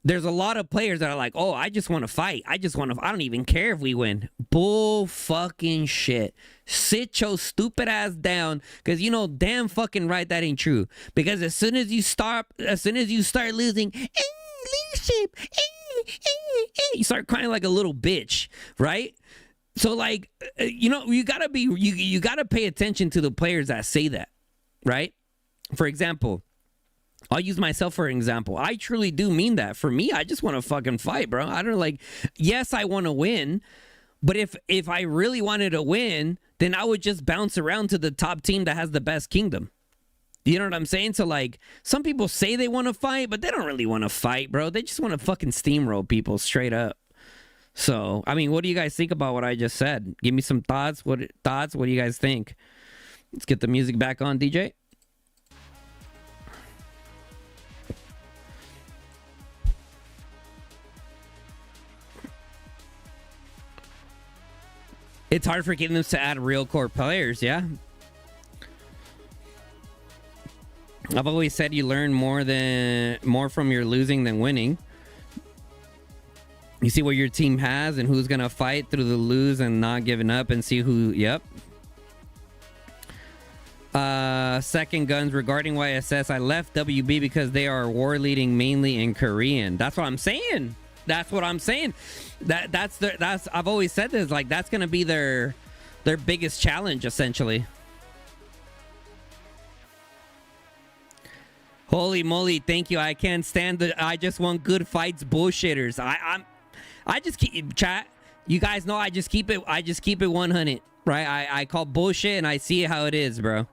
[SPEAKER 1] there's a lot of players that are like, oh, I just want to fight. I don't even care if we win. Bull fucking shit. Sit your stupid ass down, because damn fucking right that ain't true. Because as soon as you start losing leadership, you start crying like a little bitch, right? So like, you gotta pay attention to the players that say that, right? For example, I'll use myself for an example. I truly do mean that. For me, I just want to fucking fight, bro. I don't yes, I want to win, But if I really wanted to win, then I would just bounce around to the top team that has the best kingdom. You know what I'm saying? So, like, some people say they want to fight, but they don't really want to fight, bro. They just want to fucking steamroll people straight up. So, I mean, what do you guys think about what I just said? Give me some thoughts. What do you guys think? Let's get the music back on, DJ. It's hard for Kingdoms to add real core players, yeah? I've always said you learn more from your losing than winning. You see what your team has and who's gonna fight through the lose and not giving up, and see who. Yep. Second Guns, regarding YSS, I left WB because they are war leading mainly in Korean. That's what I'm saying. That's what I'm saying. That's I've always said this, like, that's gonna be their biggest challenge, essentially. Holy moly, thank you. I can't stand the I just want good fights bullshitters. I just keep chat. You guys know I just keep it 100, right? I call bullshit and I see it how it is, bro.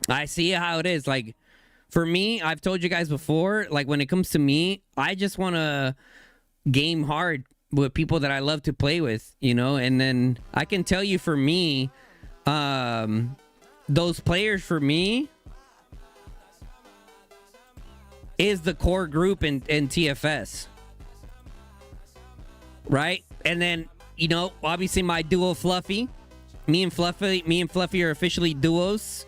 [SPEAKER 1] I see it how it is. Like, for me, I've told you guys before, like, when it comes to me, I just want to game hard with people that I love to play with, you know? And then I can tell you, for me, those players for me is the core group in TFS. Right? And then, you know, obviously my duo Fluffy. Me and Fluffy are officially duos.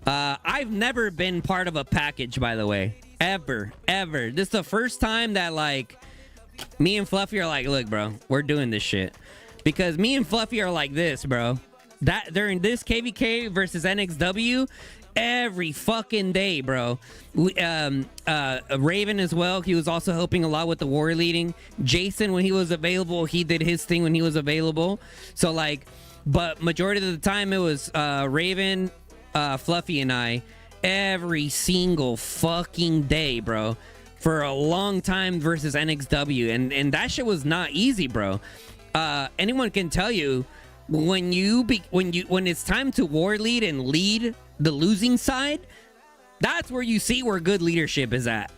[SPEAKER 1] I've never been part of a package, by the way. Ever. This is the first time that, like, me and Fluffy are like, look, bro, we're doing this shit. Because me and Fluffy are like this, bro. That during this KVK versus NXW, every fucking day, bro. Raven as well. He was also helping a lot with the war leading. Jason, when he was available, he did his thing when he was available. So, like, but majority of the time it was Raven, Fluffy, and I every single fucking day, bro, for a long time versus NXW, and that shit was not easy, bro. Anyone can tell you when it's time to war lead and lead the losing side, that's where you see where good leadership is at.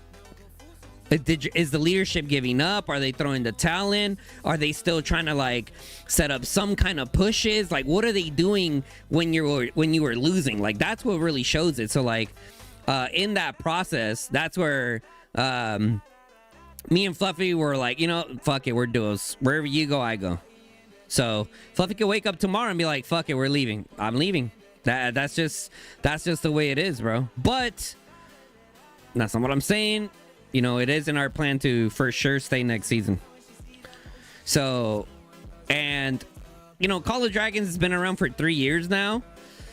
[SPEAKER 1] Is the leadership giving up? Are they throwing the towel in? Are they still trying to, like, set up some kind of pushes? Like, what are they doing when you were losing? Like, that's what really shows it. So, like, in that process, that's where me and Fluffy were like, you know, fuck it, we're duos. Wherever you go, I go. So Fluffy could wake up tomorrow and be like, fuck it, we're leaving. I'm leaving. That's just the way it is, bro. But that's not what I'm saying. You know, it is in our plan to for sure stay next season. So, and, you know, Call of Dragons has been around for 3 years now.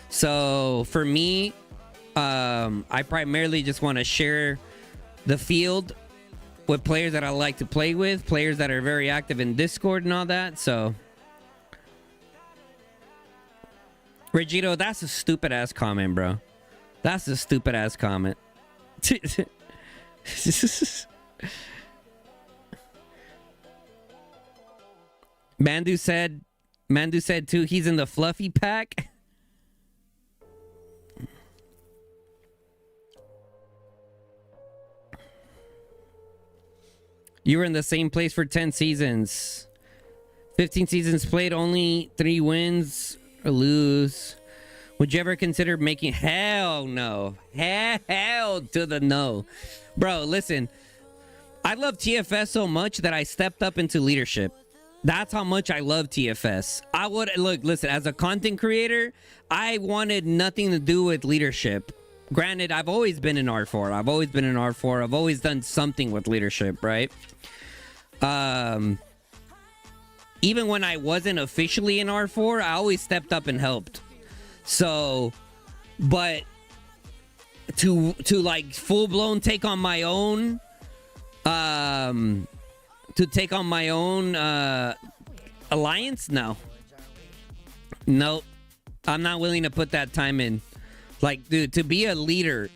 [SPEAKER 1] So for me, I primarily just want to share the field with players that I like to play with, players that are very active in Discord and all that. So, Regito, that's a stupid ass comment, bro. That's a stupid ass comment. Mandu said too, he's in the Fluffy pack. You were in the same place for 10 seasons. 15 seasons played, only 3 wins or lose. Would you ever consider making... Hell no. Hell to the no. Bro, listen. I love TFS so much that I stepped up into leadership. That's how much I love TFS. I would... Look, listen. As a content creator, I wanted nothing to do with leadership. Granted, I've always been in R4. I've always done something with leadership, right? Even when I wasn't officially in R4, I always stepped up and helped. So, but to like full blown take on my own, alliance, no. Nope. I'm not willing to put that time in. Like, dude, to be a leader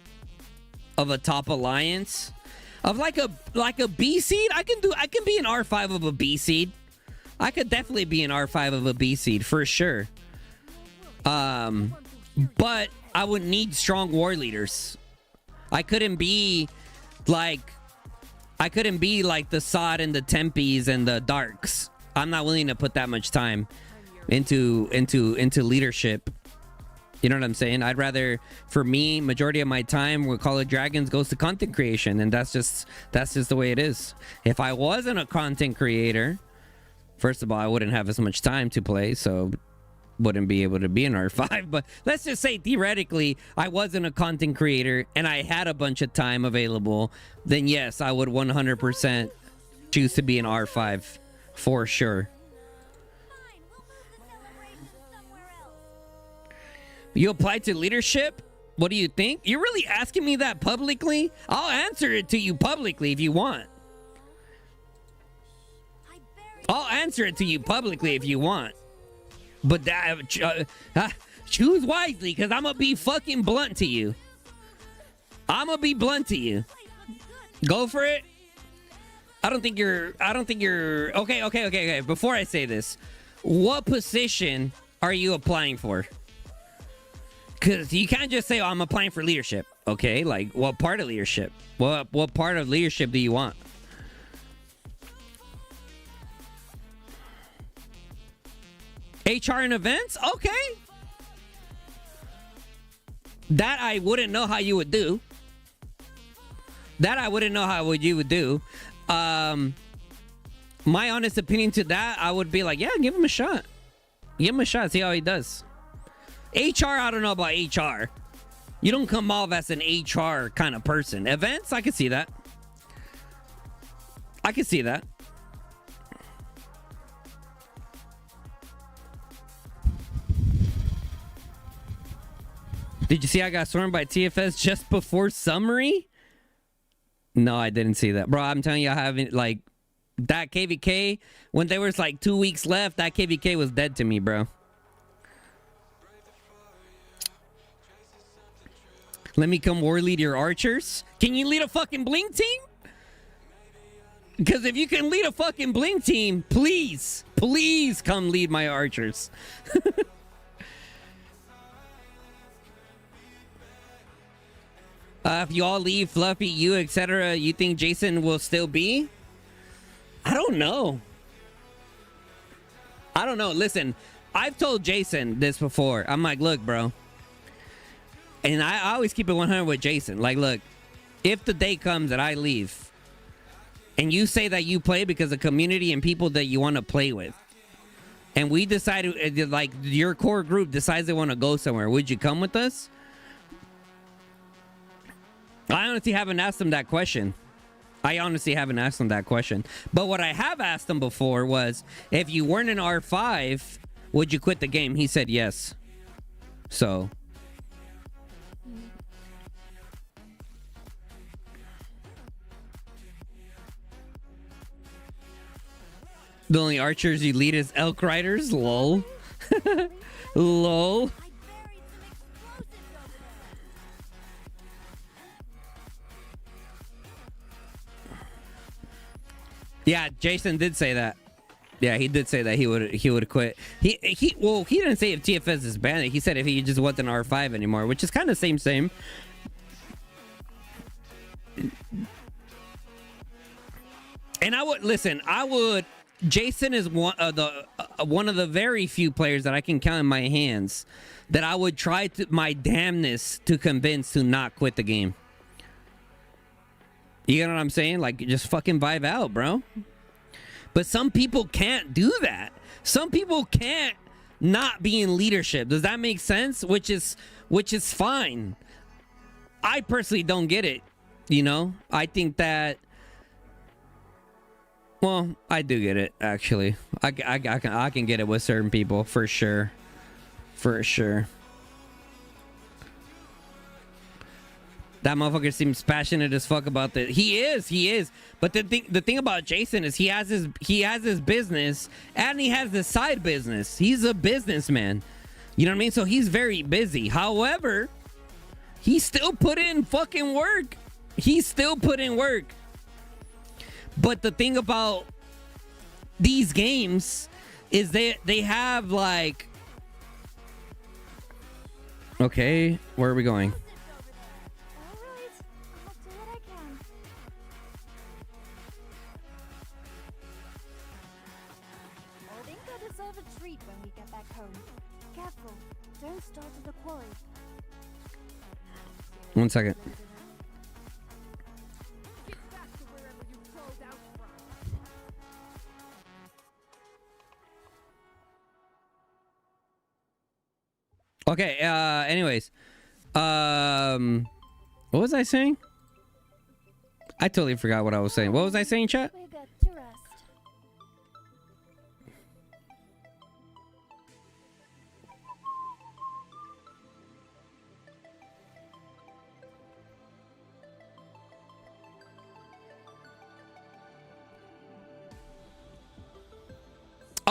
[SPEAKER 1] of a top alliance, Of like a B seed, I can be an R5 of a B seed. I could definitely be an R5 of a B seed for sure. But I would need strong war leaders. I couldn't be like the Sod and the Tempes and the Darks. I'm not willing to put that much time into leadership. You know what I'm saying? I'd rather, for me, majority of my time with Call of Dragons goes to content creation, and that's just the way it is. If I wasn't a content creator, first of all, I wouldn't have as much time to play, so wouldn't be able to be an R5. But let's just say theoretically I wasn't a content creator and I had a bunch of time available, then yes, I would 100% choose to be an R5 for sure.
[SPEAKER 4] Fine, we'll move the celebration somewhere else.
[SPEAKER 1] You applied to leadership? What do you think? You're really asking me that publicly? I'll answer it to you publicly if you want.
[SPEAKER 4] I buried
[SPEAKER 1] I'll answer it to you publicly if you want. But choose wisely, because I'm going to be fucking blunt to you. I'm going to be blunt to you. Go for it. I don't think you're okay. Before I say this, what position are you applying for? Because you can't just say, oh, I'm applying for leadership. Okay, like what part of leadership? What part of leadership do you want? HR and events? Okay. That I wouldn't know how you would do. You would do. My honest opinion to that, I would be like, yeah, give him a shot. Give him a shot. See how he does. HR, I don't know about HR. You don't come off as an HR kind of person. Events, I can see that. I can see that. Did you see I got swarmed by TFS just before summary? No, I didn't see that. Bro, I'm telling you, I haven't, like, that KVK, when there was like 2 weeks left, that KVK was dead to me, bro. Let me come war lead your archers. Can you lead a fucking Blink team? Because if you can lead a fucking Blink team, please come lead my archers. If you all leave, Fluffy, you, etc., you think Jason will still be? I don't know. Listen, I've told Jason this before. I'm like, look, bro. And I always keep it 100 with Jason. Like, look, if the day comes that I leave and you say that you play because of community and people that you want to play with, and we decide, like, your core group decides they want to go somewhere, would you come with us? I honestly haven't asked him that question. But what I have asked him before was, if you weren't an R5, would you quit the game? He said yes. So. The only archers you lead is elk riders? Lol. Lol.
[SPEAKER 4] I buried some explosives over there.
[SPEAKER 1] Yeah, Jason did say that. Yeah, he did say that he would quit. He didn't say if TFS is banned. He said if he just wasn't R5 anymore, which is kind of same. And I would listen. Jason is one of the very few players that I can count in my hands that I would try my damnness to convince to not quit the game. You know what I'm saying? Like, just fucking vibe out, bro. But some people can't do that. Some people can't not be in leadership. Does that make sense? Which is fine. I personally don't get it. You know, I think that. Well, I do get it, actually. I can get it with certain people, for sure. For sure. That motherfucker seems passionate as fuck about this. He is. But the thing about Jason is he has his business and he has this side business. He's a businessman. You know what I mean? So he's very busy. However, he still put in fucking work. He still put in work. But the thing about these games is they have like, okay, where are we going?
[SPEAKER 4] Alright, I'll do what I can. Odinka deserve a treat when we get back home. Careful, don't start at the quarry.
[SPEAKER 1] 1 second.
[SPEAKER 2] Get back to wherever you crawled out from.
[SPEAKER 1] Okay, anyways. What was I saying? I totally forgot what I was saying. What was I saying, chat?
[SPEAKER 4] We got to rest.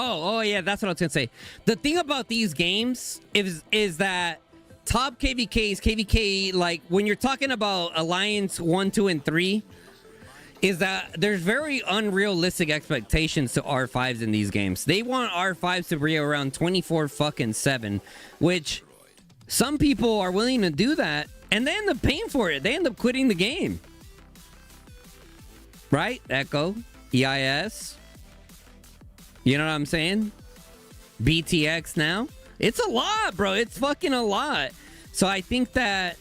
[SPEAKER 1] Oh yeah, that's what I was gonna say. The thing about these games is that top KVK, like when you're talking about Alliance 1, 2, and 3, is that there's very unrealistic expectations to R5s in these games. They want R5s to be around 24/7, which some people are willing to do that, and they end up paying for it. They end up quitting the game. Right? Echo, EIS. You know what I'm saying? BTX now. It's a lot, bro. It's fucking a lot. So I think that,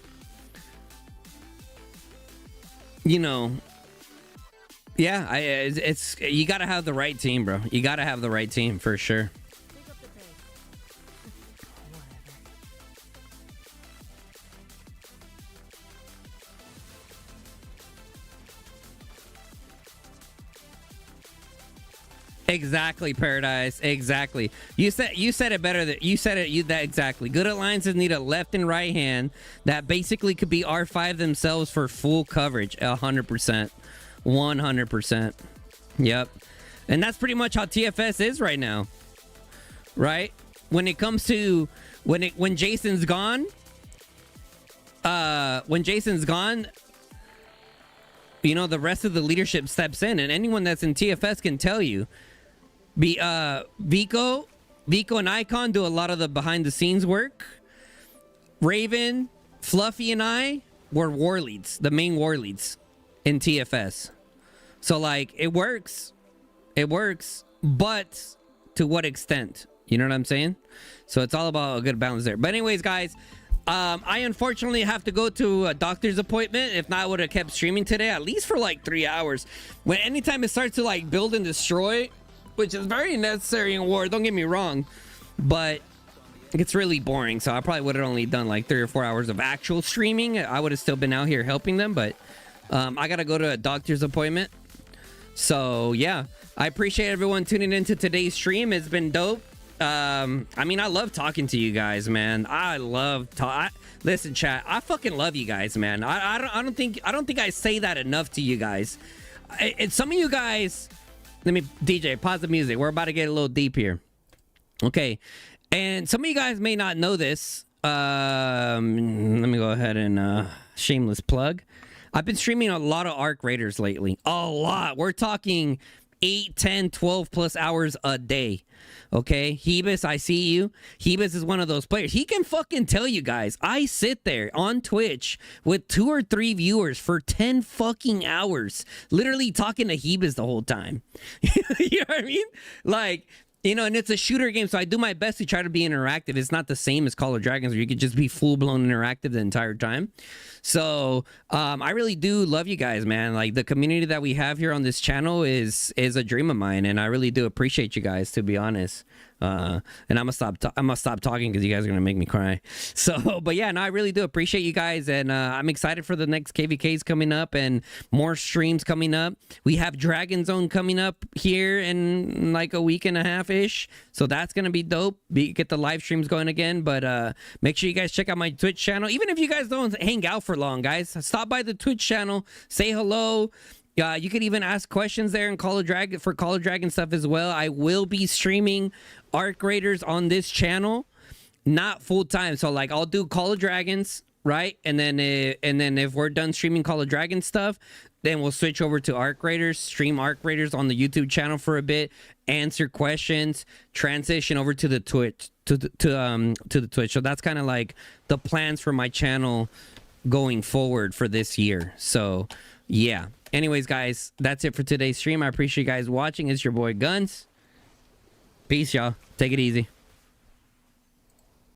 [SPEAKER 1] you know, yeah, it's you gotta have the right team, bro. You gotta have the right team for sure.
[SPEAKER 2] Pick up the pace. Whatever.
[SPEAKER 1] Exactly, Paradise. Exactly. You said it better. That you said it. That exactly. Good alliances need a left and right hand that basically could be R5 themselves for full coverage. 100%. 100%. Yep. And that's pretty much how TFS is right now. Right? When it comes to when Jason's gone, you know, the rest of the leadership steps in, and anyone that's in TFS can tell you. Vico and Icon do a lot of the behind the scenes work. Raven, Fluffy, and I were war leads, the main war leads in TFS. So like it works, but to what extent? You know what I'm saying? So it's all about a good balance there. But anyways, guys, I unfortunately have to go to a doctor's appointment. If not, I would have kept streaming today, at least for like 3 hours. When anytime it starts to like build and destroy, which is very necessary in war, don't get me wrong, but it's really boring. So I probably would have only done like 3 or 4 hours of actual streaming. I would have still been out here helping them, but I gotta go to a doctor's appointment. So yeah, I appreciate everyone tuning into today's stream. It's been dope. I mean, I love talking to you guys, man. I love listen, chat, I fucking love you guys, man. I don't think I say that enough to you guys. And some of you guys, let me DJ pause the music. We're about to get a little deep here. Okay. And some of you guys may not know this. Let me go ahead and shameless plug. I've been streaming a lot of Arc Raiders lately. A lot. We're talking 8, 10, 12 plus hours a day. Okay, Hebus, I see you. Hebus is one of those players. He can fucking tell you guys, I sit there on Twitch with 2 or 3 viewers for 10 fucking hours, literally talking to Hebus the whole time. You know what I mean? Like, you know, and it's a shooter game, so I do my best to try to be interactive. It's not the same as Call of Dragons where you could just be full-blown interactive the entire time. So I really do love you guys, man. Like, the community that we have here on this channel is a dream of mine, and I really do appreciate you guys, to be honest. And I'm gonna stop talking because you guys are gonna make me cry. So, but yeah, no, I really do appreciate you guys, and I'm excited for the next KVKs coming up and more streams coming up. We have Dragon Zone coming up here in like a week and a half ish, so that's gonna be dope. Get the live streams going again, but make sure you guys check out my Twitch channel. Even if you guys don't hang out for long, guys, stop by the Twitch channel, say hello. You could even ask questions there in Call of Dragon stuff as well. I will be streaming Arc Raiders on this channel, not full time. So like I'll do Call of Dragons, right? And then if we're done streaming Call of Dragon stuff, then we'll switch over to Arc Raiders, stream Arc Raiders on the YouTube channel for a bit, answer questions, transition over to the Twitch to the Twitch. So that's kind of like the plans for my channel going forward for this year. So yeah. Anyways, guys, that's it for today's stream. I appreciate you guys watching. It's your boy Guns. Peace, y'all. Take it easy.